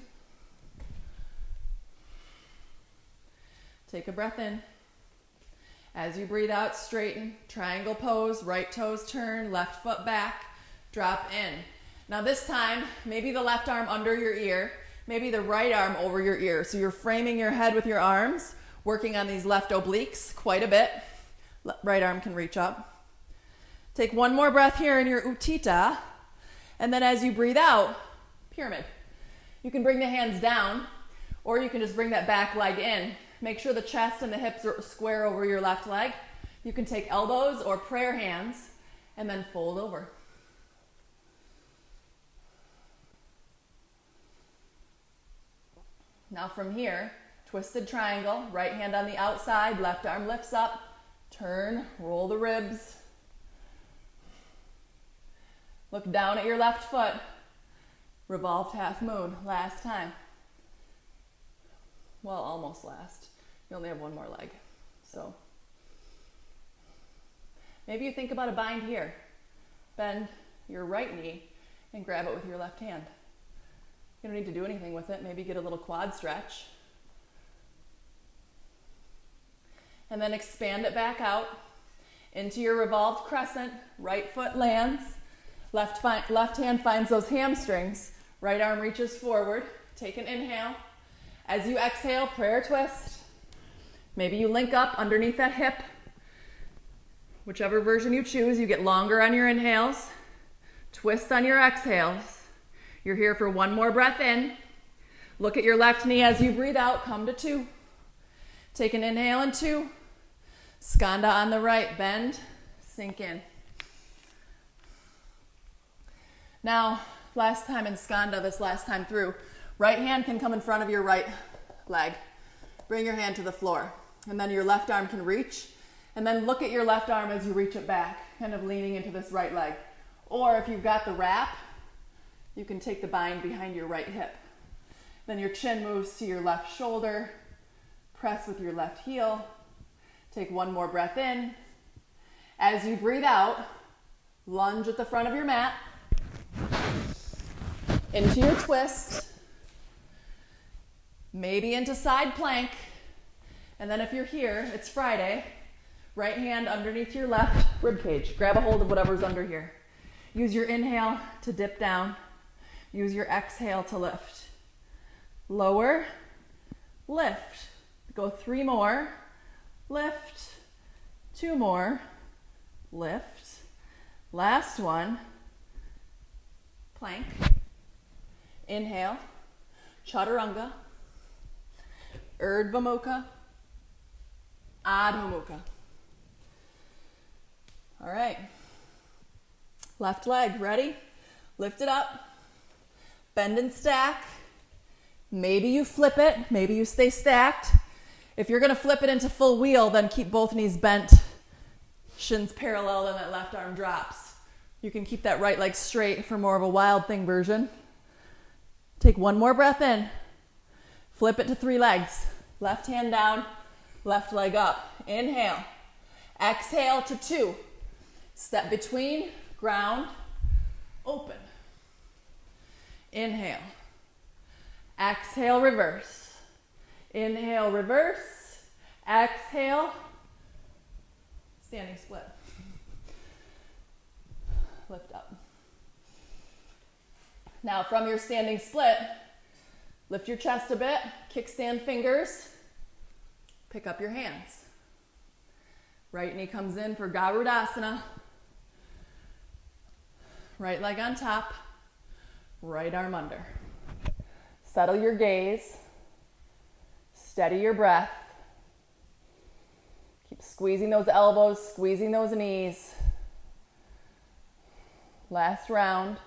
Take a breath in. As you breathe out, straighten, triangle pose, right toes turn, left foot back, drop in. Now this time, maybe the left arm under your ear, maybe the right arm over your ear. So you're framing your head with your arms, working on these left obliques quite a bit. Right arm can reach up. Take one more breath here in your Utthita, and then as you breathe out, pyramid. You can bring the hands down, or you can just bring that back leg in. Make sure the chest and the hips are square over your left leg. You can take elbows or prayer hands and then fold over. Now from here, twisted triangle, right hand on the outside, left arm lifts up, turn, roll the ribs. Look down at your left foot, revolved half moon, last time. Well, almost last. You only have one more leg. So maybe you think about a bind here. Bend your right knee and grab it with your left hand. You don't need to do anything with it. Maybe get a little quad stretch. And then expand it back out into your revolved crescent. Right foot lands. Left hand finds those hamstrings. Right arm reaches forward. Take an inhale. As you exhale, prayer twist. Maybe you link up underneath that hip. Whichever version you choose, you get longer on your inhales. Twist on your exhales. You're here for one more breath in. Look at your left knee as you breathe out. Come to 2. Take an inhale in 2. Skanda on the right. Bend. Sink in. Now, last time in Skanda, this last time through, right hand can come in front of your right leg. Bring your hand to the floor. And then your left arm can reach. And then look at your left arm as you reach it back, kind of leaning into this right leg. Or if you've got the wrap, you can take the bind behind your right hip. Then your chin moves to your left shoulder. Press with your left heel. Take one more breath in. As you breathe out, lunge at the front of your mat. Into your twist. Maybe into side plank. And then if you're here, it's Friday, right hand underneath your left rib cage. Grab a hold of whatever's under here. Use your inhale to dip down. Use your exhale to lift. Lower, lift. Go 3 more. Lift. 2 more. Lift. Last one. Plank. Inhale. Chaturanga. Urdhva Mukha. Adho Mukha. All right. Left leg, ready? Lift it up. Bend and stack. Maybe you flip it. Maybe you stay stacked. If you're going to flip it into full wheel, then keep both knees bent. Shins parallel, then that left arm drops. You can keep that right leg straight for more of a wild thing version. Take one more breath in. Flip it to 3 legs. Left hand down, left leg up. Inhale. Exhale to 2. Step between, ground, open. Inhale. Exhale, reverse. Inhale, reverse. Exhale, standing split. Lift up. Now from your standing split, lift your chest a bit, kickstand fingers, pick up your hands. Right knee comes in for Garudasana. Right leg on top, right arm under. Settle your gaze, steady your breath. Keep squeezing those elbows, squeezing those knees. Last round.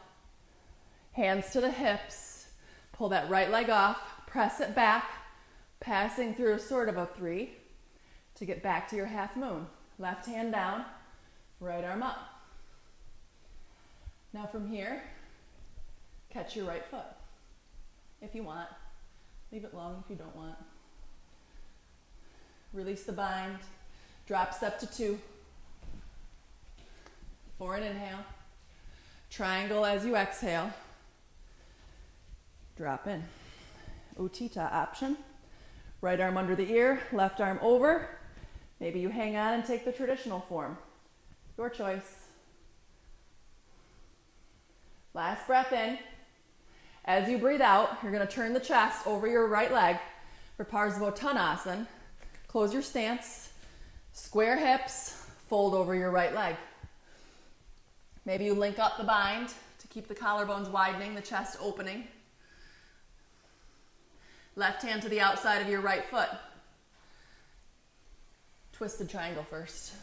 Hands to the hips. Pull that right leg off. Press it back. Passing through sort of a 3 to get back to your half moon. Left hand down. Right arm up. Now from here, catch your right foot. If you want. Leave it long if you don't want. Release the bind. Drop step to 2. For an inhale. Triangle as you exhale. Drop in. Utthita option. Right arm under the ear, left arm over. Maybe you hang on and take the traditional form. Your choice. Last breath in. As you breathe out, you're going to turn the chest over your right leg for Parsvottanasana. Close your stance. Square hips, fold over your right leg. Maybe you link up the bind to keep the collarbones widening, the chest opening. Left hand to the outside of your right foot. Twisted triangle first.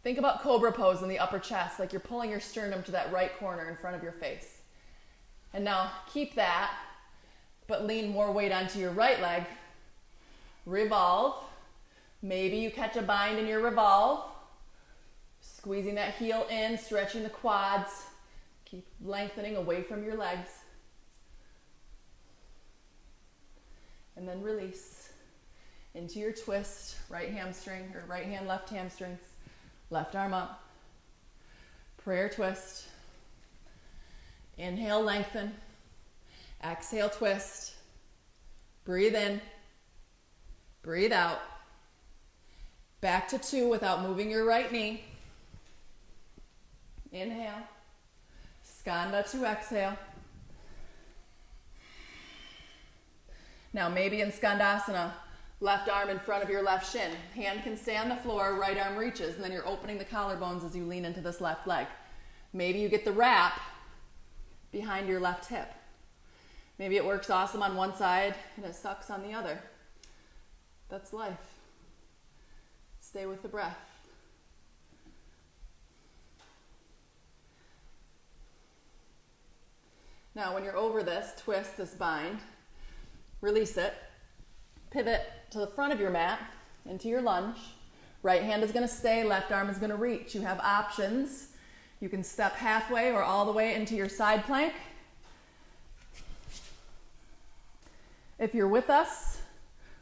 Think about cobra pose in the upper chest, like you're pulling your sternum to that right corner in front of your face. And now keep that, but lean more weight onto your right leg. Revolve. Maybe you catch a bind in your revolve. Squeezing that heel in, stretching the quads. Keep lengthening away from your legs. And then release into your twist, right hamstring, or right hand, left hamstrings. Left arm up. Prayer twist. Inhale, lengthen. Exhale, twist. Breathe in. Breathe out. Back to 2 without moving your right knee. Inhale. Skanda to exhale. Now maybe in Skandasana, left arm in front of your left shin. Hand can stay on the floor, right arm reaches, and then you're opening the collarbones as you lean into this left leg. Maybe you get the wrap behind your left hip. Maybe it works awesome on one side and it sucks on the other. That's life. Stay with the breath. Now when you're over this, twist this bind, release it, pivot to the front of your mat into your lunge. Right hand is going to stay, left arm is going to reach. You have options. You can step halfway or all the way into your side plank. If you're with us,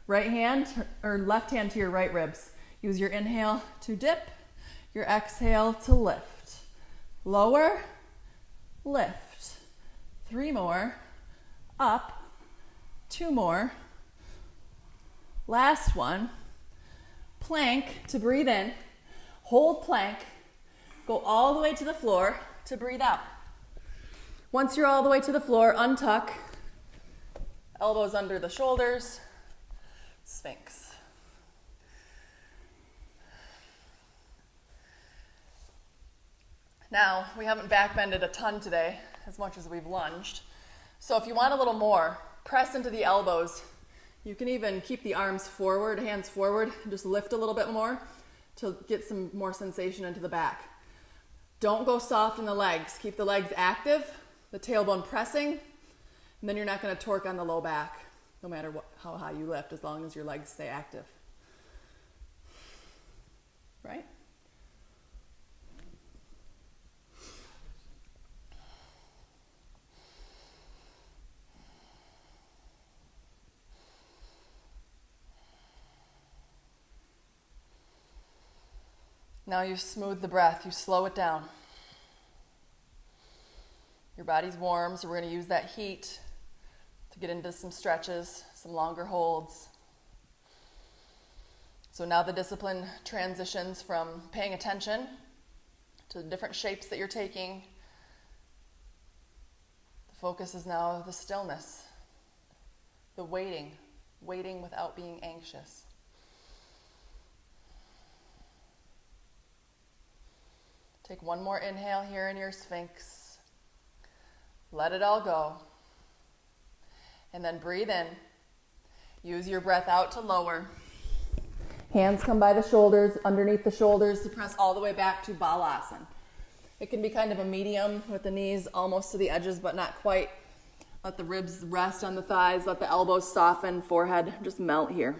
right hand or left hand to your right ribs. Use your inhale to dip, your exhale to lift. Lower, lift. 3 more, up, 2 more. Last one, plank to breathe in, hold plank, go all the way to the floor to breathe out. Once you're all the way to the floor, untuck, elbows under the shoulders, Sphinx. Now, we haven't backbended a ton today, as much as we've lunged. So if you want a little more, press into the elbows. You can even keep the arms forward, hands forward, and just lift a little bit more to get some more sensation into the back. Don't go soft in the legs. Keep the legs active, the tailbone pressing, and then you're not going to torque on the low back, no matter how high you lift, as long as your legs stay active. Right? Now you smooth the breath, you slow it down. Your body's warm, so we're going to use that heat to get into some stretches, some longer holds. So now the discipline transitions from paying attention to the different shapes that you're taking. The focus is now the stillness, the waiting without being anxious. Take one more inhale here in your Sphinx. Let it all go. And then breathe in. Use your breath out to lower. Hands come by the shoulders, underneath the shoulders to press all the way back to balasana. It can be kind of a medium with the knees almost to the edges, but not quite. Let the ribs rest on the thighs. Let the elbows soften, forehead just melt here.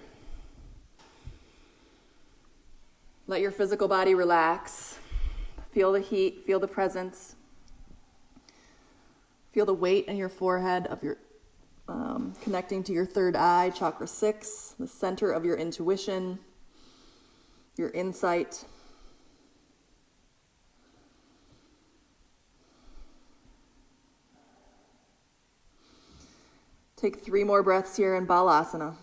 Let your physical body relax. Feel the heat, feel the presence. Feel the weight in your forehead of your connecting to your third eye, chakra 6, the center of your intuition, your insight. Take 3 more breaths here in balasana.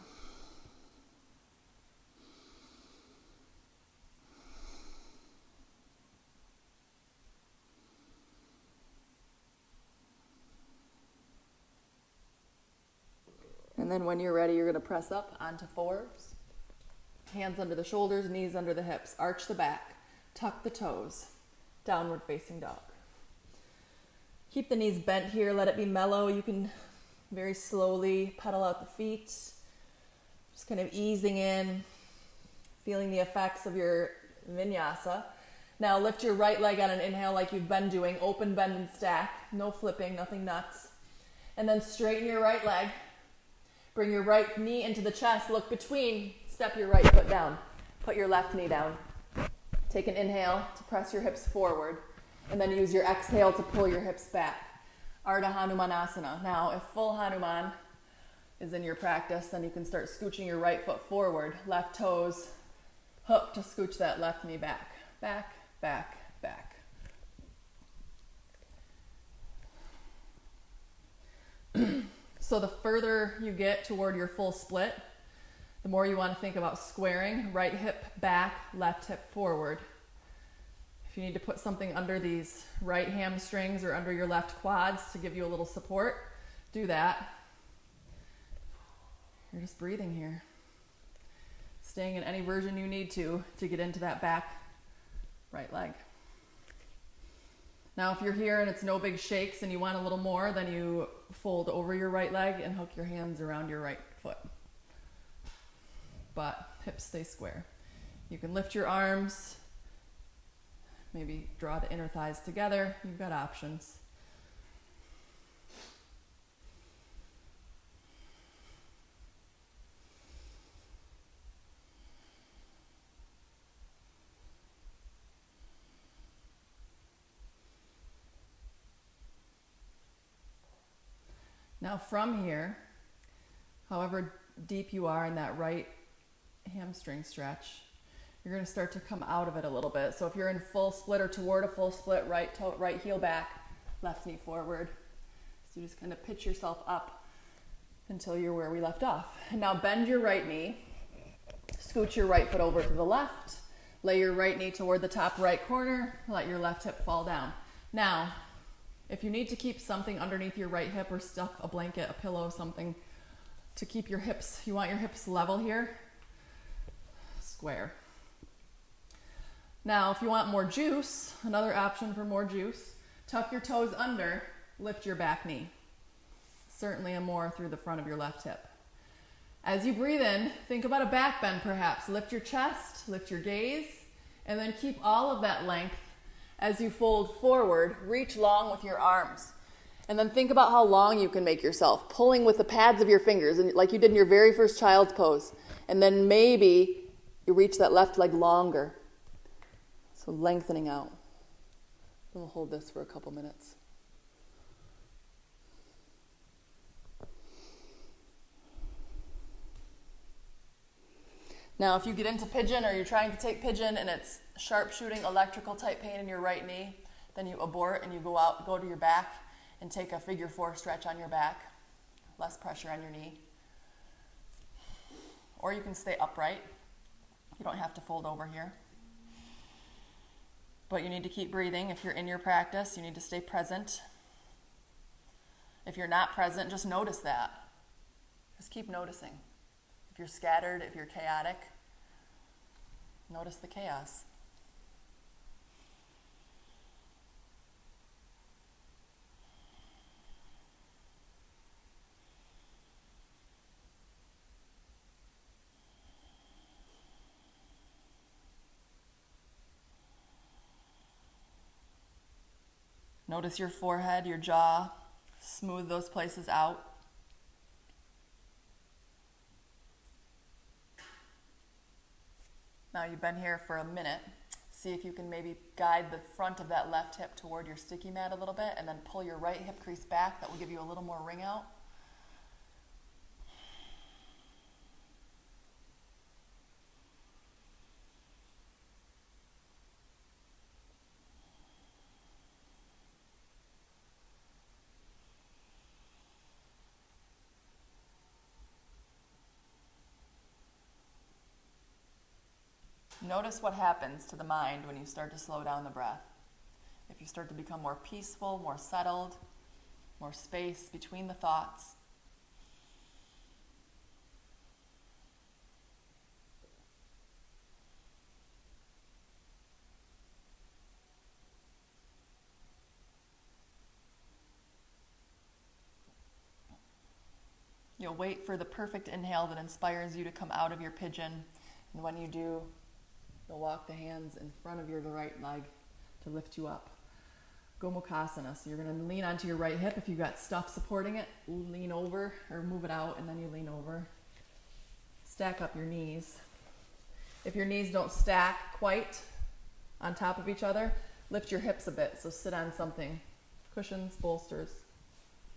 And then when you're ready, you're going to press up onto fours. Hands under the shoulders, knees under the hips. Arch the back. Tuck the toes. Downward facing dog. Keep the knees bent here. Let it be mellow. You can very slowly pedal out the feet. Just kind of easing in, feeling the effects of your YINyasa. Now lift your right leg on an inhale like you've been doing. Open, bend, and stack. No flipping, nothing nuts. And then straighten your right leg. Bring your right knee into the chest. Look between. Step your right foot down. Put your left knee down. Take an inhale to press your hips forward. And then use your exhale to pull your hips back. Ardha Hanumanasana. Now, if full Hanuman is in your practice, then you can start scooching your right foot forward. Left toes hook to scooch that left knee back. Back, back, back. So the further you get toward your full split, the more you want to think about squaring. Right hip back, left hip forward. If you need to put something under these right hamstrings or under your left quads to give you a little support, do that. You're just breathing here. Staying in any version you need to get into that back right leg. Now, if you're here and it's no big shakes and you want a little more, then you fold over your right leg and hook your hands around your right foot. But hips stay square. You can lift your arms, maybe draw the inner thighs together. You've got options. Now from here, however deep you are in that right hamstring stretch, you're going to start to come out of it a little bit. So if you're in full split or toward a full split, right heel back, left knee forward. So you just kind of pitch yourself up until you're where we left off. And now bend your right knee, scoot your right foot over to the left, lay your right knee toward the top right corner, let your left hip fall down. Now, if you need to keep something underneath your right hip or stuff, a blanket, a pillow, something to keep your hips, you want your hips level here, square. Now, if you want more juice, another option for more juice, tuck your toes under, lift your back knee. Certainly a more through the front of your left hip. As you breathe in, think about a back bend perhaps. Lift your chest, lift your gaze, and then keep all of that length as you fold forward. Reach long with your arms. And then think about how long you can make yourself, pulling with the pads of your fingers, and like you did in your very first child's pose. And then maybe you reach that left leg longer. So lengthening out. We'll hold this for a couple minutes. Now, if you get into pigeon or you're trying to take pigeon and it's sharpshooting electrical type pain in your right knee, then you abort and you go to your back and take a figure 4 stretch on your back. Less pressure on your knee. Or you can stay upright. You don't have to fold over here. But you need to keep breathing. If you're in your practice, you need to stay present. If you're not present, just notice that. Just keep noticing. If you're scattered, if you're chaotic, notice the chaos. Notice your forehead, your jaw. Smooth those places out. Now you've been here for a minute. See if you can maybe guide the front of that left hip toward your sticky mat a little bit, and then pull your right hip crease back. That will give you a little more ring out. Notice what happens to the mind when you start to slow down the breath. If you start to become more peaceful, more settled, more space between the thoughts. You'll wait for the perfect inhale that inspires you to come out of your pigeon. And when you do, you'll walk the hands in front of your right leg to lift you up. Gomukhasana. So you're going to lean onto your right hip. If you've got stuff supporting it, lean over or move it out, and then you lean over. Stack up your knees. If your knees don't stack quite on top of each other, lift your hips a bit. So sit on something. Cushions, bolsters,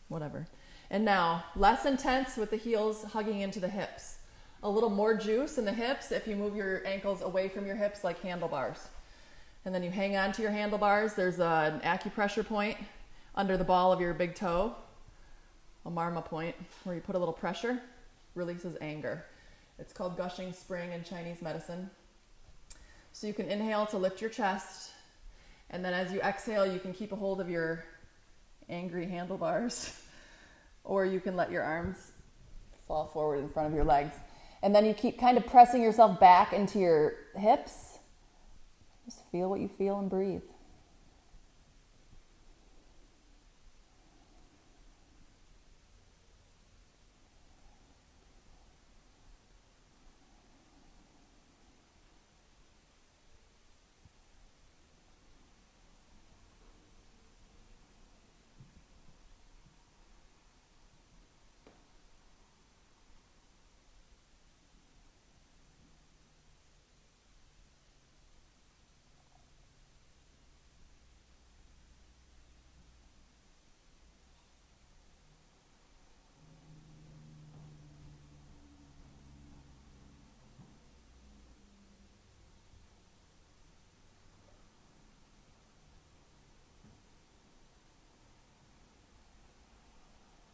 whatever. And now, less intense with the heels hugging into the hips. A little more juice in the hips if you move your ankles away from your hips like handlebars. And then you hang on to your handlebars. There's an acupressure point under the ball of your big toe, a marma point, where you put a little pressure, releases anger. It's called gushing spring in Chinese medicine. So you can inhale to lift your chest, and then as you exhale, you can keep a hold of your angry handlebars, or you can let your arms fall forward in front of your legs. And then you keep kind of pressing yourself back into your hips. Just feel what you feel and breathe.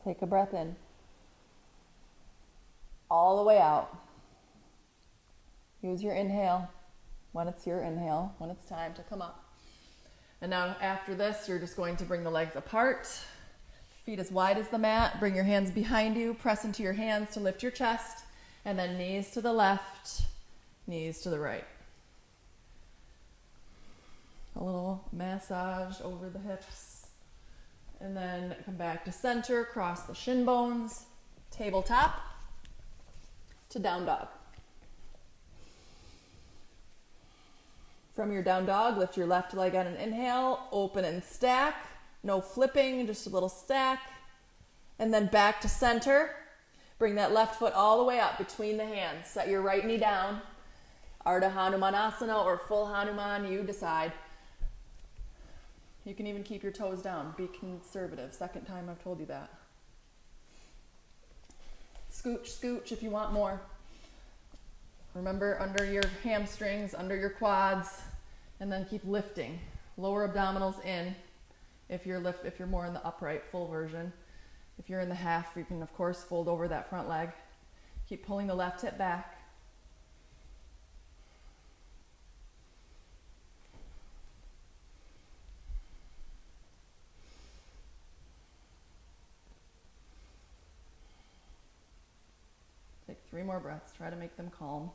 Take a breath in. All the way out. Use your inhale when it's your inhale, when it's time to come up. And now after this, you're just going to bring the legs apart. Feet as wide as the mat. Bring your hands behind you. Press into your hands to lift your chest. And then knees to the left, knees to the right. A little massage over the hips. And then come back to center, cross the shin bones, tabletop to down dog. From your down dog, lift your left leg on an inhale, open and stack. No flipping, just a little stack. And then back to center. Bring that left foot all the way up between the hands. Set your right knee down. Ardha Hanumanasana or full Hanuman, you decide. You can even keep your toes down. Be conservative. Second time I've told you that. Scooch, scooch if you want more. Remember, under your hamstrings, under your quads, and then keep lifting. Lower abdominals in if you're more in the upright full version. If you're in the half, you can of course fold over that front leg. Keep pulling the left hip back. Take 3 more breaths. Try to make them calm.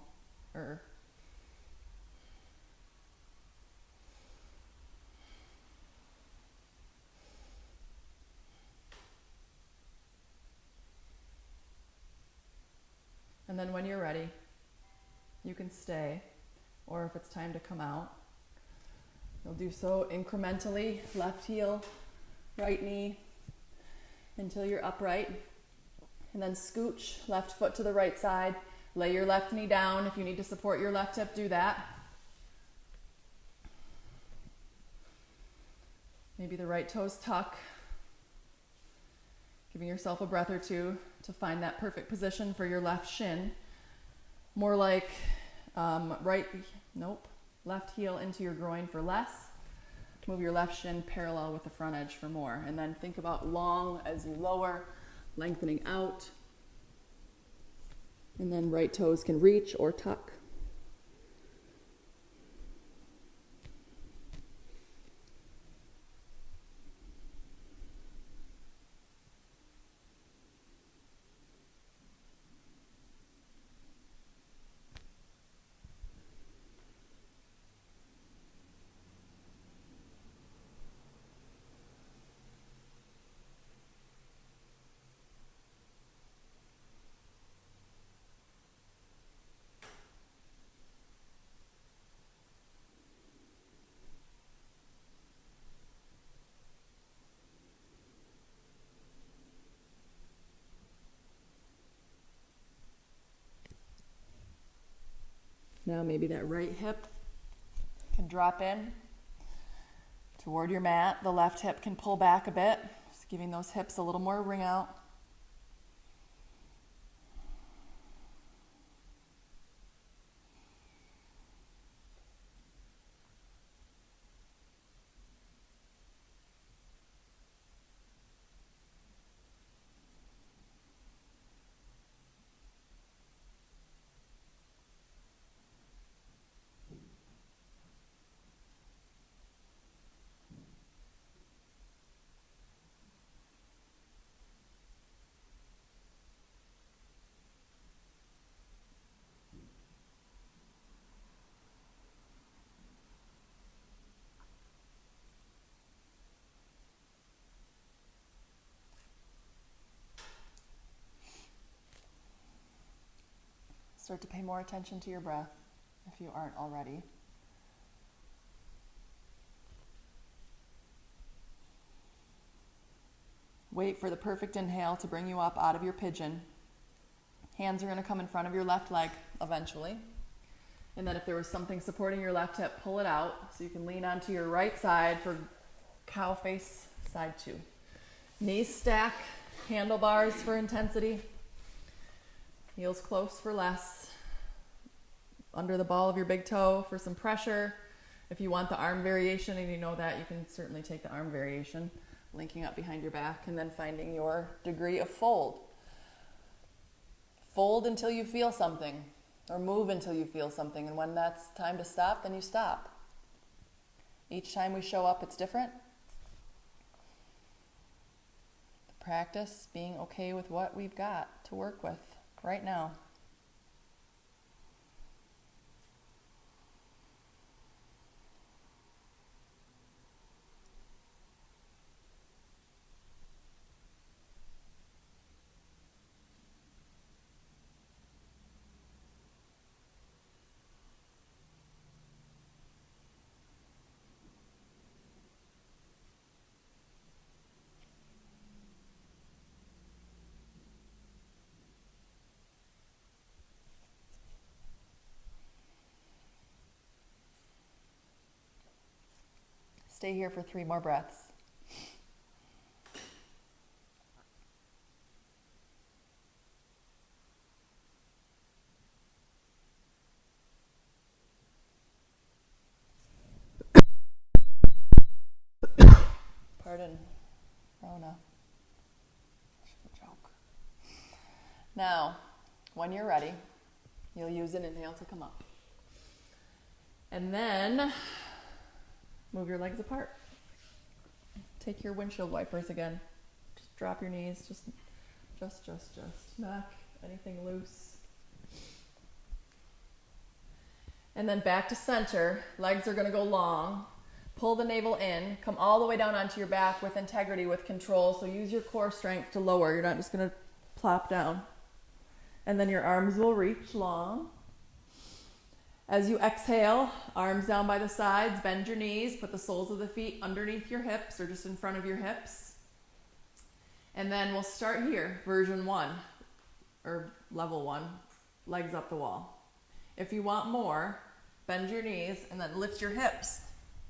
And then when you're ready, you can stay, or if it's time to come out, you'll do so incrementally. Left heel right knee until you're upright. And then scooch left foot to the right side. Lay your left knee down. If you need to support your left hip, do that. Maybe the right toes tuck. Giving yourself a breath or two to find that perfect position for your left shin. More like left heel into your groin for less. Move your left shin parallel with the front edge for more. And then think about long as you lower, lengthening out. And then right toes can reach or tuck. Now maybe that right hip can drop in toward your mat. The left hip can pull back a bit, just giving those hips a little more ring out. Start to pay more attention to your breath if you aren't already. Wait for the perfect inhale to bring you up out of your pigeon. Hands are going to come in front of your left leg eventually. And then if there was something supporting your left hip, pull it out so you can lean onto your right side for cow face side 2. Knees stack, handlebars for intensity. Heels close for less. Under the ball of your big toe for some pressure. If you want the arm variation and you know that, you can certainly take the arm variation. Linking up behind your back and then finding your degree of fold. Fold until you feel something or move until you feel something. And when that's time to stop, then you stop. Each time we show up, it's different. The practice being okay with what we've got to work with right now. Stay here for 3 more breaths. Pardon, Rona. A joke. Now, when you're ready, you'll use an inhale to come up. And then move your legs apart. Take your windshield wipers again. Just drop your knees. Just. Knock anything loose. And then back to center. Legs are going to go long. Pull the navel in. Come all the way down onto your back with integrity, with control. So use your core strength to lower. You're not just going to plop down. And then your arms will reach long. As you exhale, arms down by the sides, bend your knees, put the soles of the feet underneath your hips or just in front of your hips. And then we'll start here, version 1, or level 1, legs up the wall. If you want more, bend your knees and then lift your hips.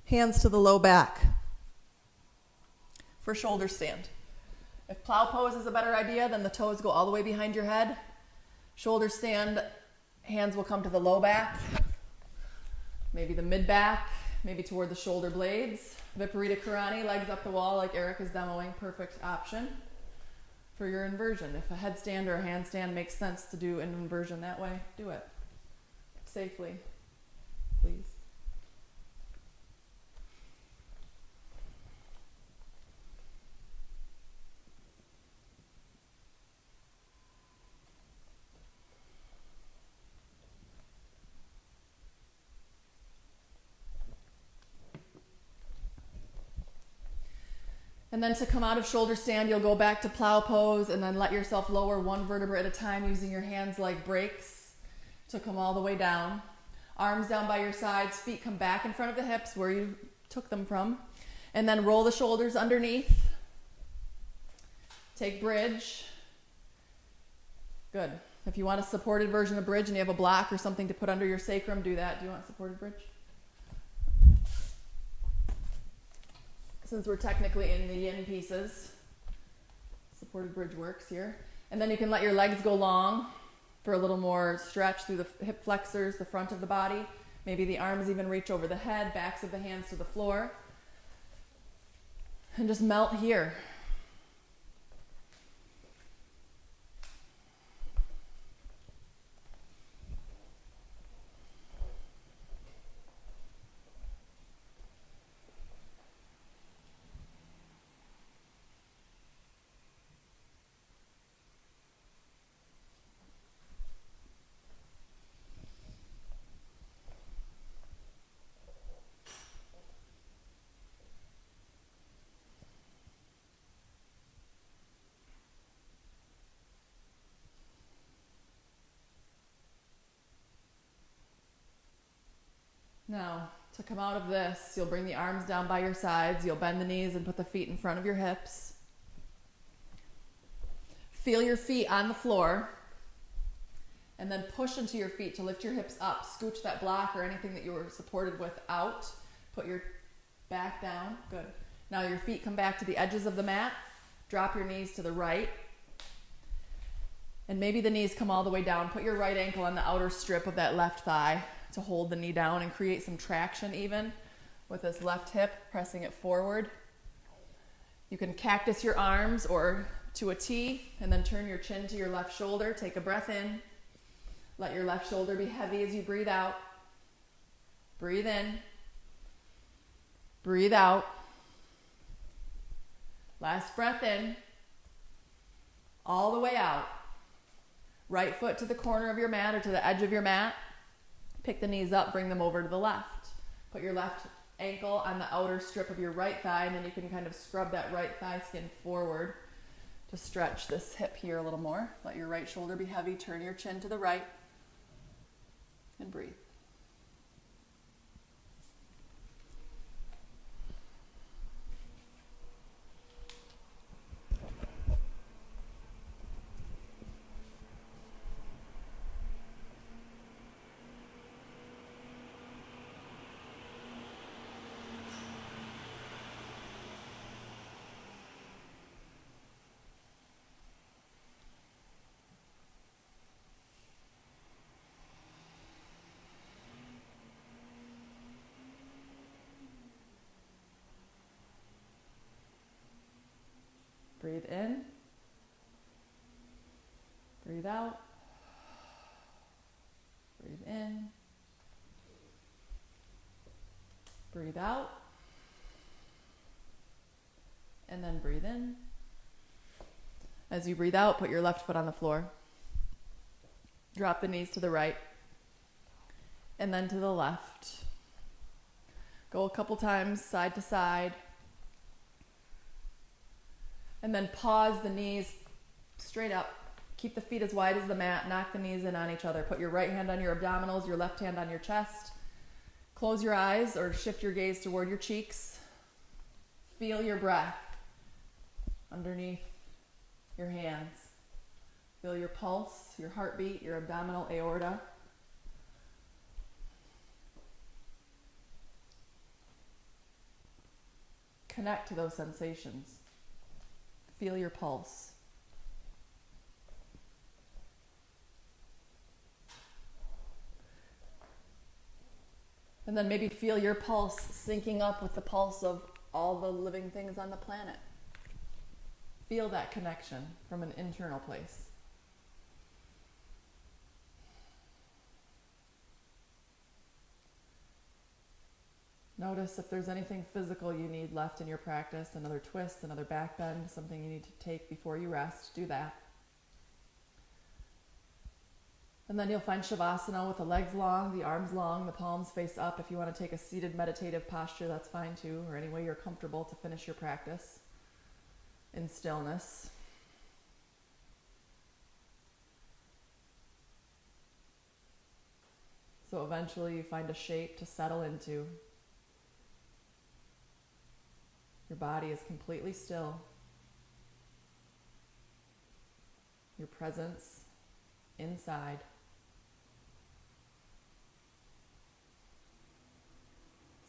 Hands to the low back for shoulder stand. If plow pose is a better idea, then the toes go all the way behind your head. Shoulder stand, hands will come to the low back, maybe the mid back, maybe toward the shoulder blades. Viparita Karani, legs up the wall like Eric is demoing, perfect option for your inversion. If a headstand or a handstand makes sense to do an inversion that way, do it safely, please. And then to come out of shoulder stand, you'll go back to plow pose and then let yourself lower one vertebra at a time using your hands like brakes to come all the way down. Arms down by your sides, feet come back in front of the hips where you took them from. And then roll the shoulders underneath. Take bridge. Good. If you want a supported version of bridge and you have a block or something to put under your sacrum, do that. Do you want supported bridge? Since we're technically in the yin pieces, supported bridge works here. And then you can let your legs go long for a little more stretch through the hip flexors, the front of the body. Maybe the arms even reach over the head, backs of the hands to the floor. And just melt here. Now, to come out of this, you'll bring the arms down by your sides. You'll bend the knees and put the feet in front of your hips. Feel your feet on the floor. And then push into your feet to lift your hips up. Scooch that block or anything that you were supported with out. Put your back down. Good. Now your feet come back to the edges of the mat. Drop your knees to the right. And maybe the knees come all the way down. Put your right ankle on the outer strip of that left thigh to hold the knee down and create some traction even with this left hip, pressing it forward. You can cactus your arms or to a T and then turn your chin to your left shoulder. Take a breath in. Let your left shoulder be heavy as you breathe out. Breathe in. Breathe out. Last breath in. All the way out. Right foot to the corner of your mat or to the edge of your mat. Pick the knees up, bring them over to the left. Put your left ankle on the outer strip of your right thigh, and then you can kind of scrub that right thigh skin forward to stretch this hip here a little more. Let your right shoulder be heavy. Turn your chin to the right and breathe. Breathe in. Breathe out. Breathe in. Breathe out. And then breathe in. As you breathe out, put your left foot on the floor. Drop the knees to the right. And then to the left. Go a couple times side to side. And then pause the knees straight up. Keep the feet as wide as the mat. Knock the knees in on each other. Put your right hand on your abdominals, your left hand on your chest. Close your eyes or shift your gaze toward your cheeks. Feel your breath underneath your hands. Feel your pulse, your heartbeat, your abdominal aorta. Connect to those sensations. Feel your pulse. And then maybe feel your pulse syncing up with the pulse of all the living things on the planet. Feel that connection from an internal place. Notice if there's anything physical you need left in your practice, another twist, another back bend, something you need to take before you rest, do that. And then you'll find Shavasana with the legs long, the arms long, the palms face up. If you want to take a seated meditative posture, that's fine too, or any way you're comfortable to finish your practice in stillness. So eventually you find a shape to settle into. Your body is completely still. Your presence inside.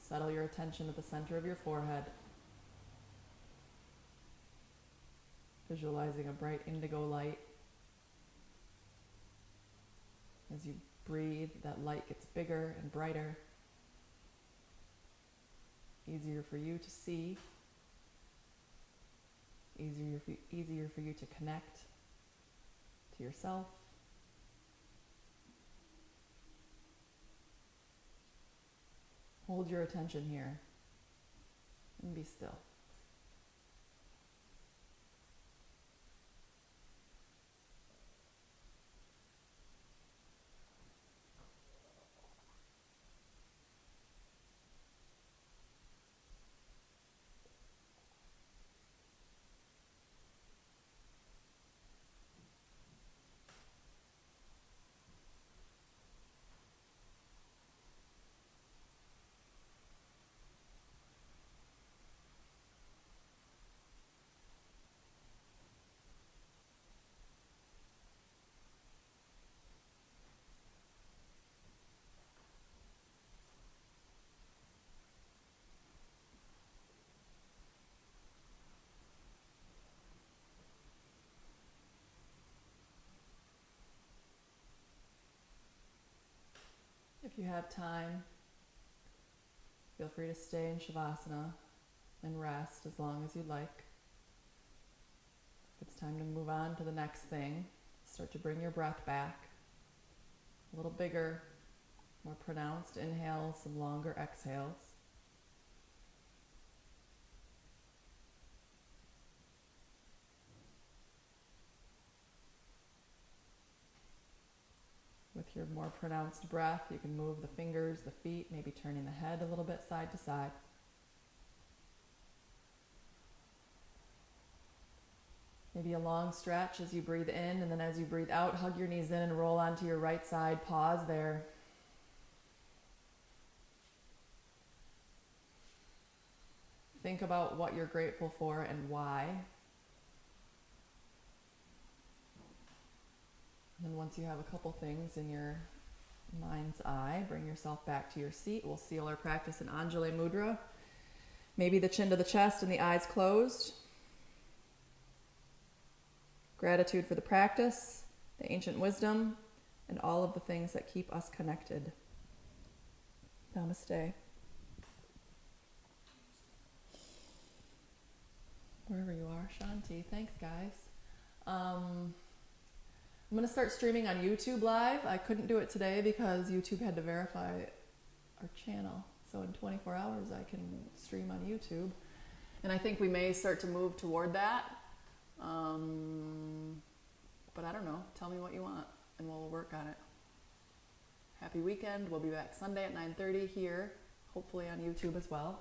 Settle your attention at the center of your forehead. Visualizing a bright indigo light. As you breathe, that light gets bigger and brighter. Easier for you to see. Easier for you to connect to yourself. Hold your attention here and be still. If you have time, feel free to stay in Shavasana and rest as long as you'd like. If it's time to move on to the next thing, start to bring your breath back. A little bigger, more pronounced inhales, some longer exhales. With your more pronounced breath, you can move the fingers, the feet, maybe turning the head a little bit side to side. Maybe a long stretch as you breathe in, and then as you breathe out, hug your knees in and roll onto your right side. Pause there. Think about what you're grateful for and why. And once you have a couple things in your mind's eye, bring yourself back to your seat. We'll seal our practice in Anjali Mudra. Maybe the chin to the chest and the eyes closed. Gratitude for the practice, the ancient wisdom, and all of the things that keep us connected. Namaste. Wherever you are, Shanti. Thanks, guys. I'm going to start streaming on YouTube Live. I couldn't do it today because YouTube had to verify our channel. So in 24 hours, I can stream on YouTube. And I think we may start to move toward that. But I don't know. Tell me what you want, and we'll work on it. Happy weekend. We'll be back Sunday at 9:30 here, hopefully on YouTube as well.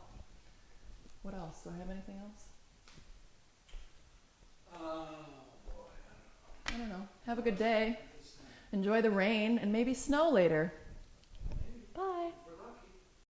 What else? Do I have anything else? I don't know. Have a good day. Enjoy the rain and maybe snow later.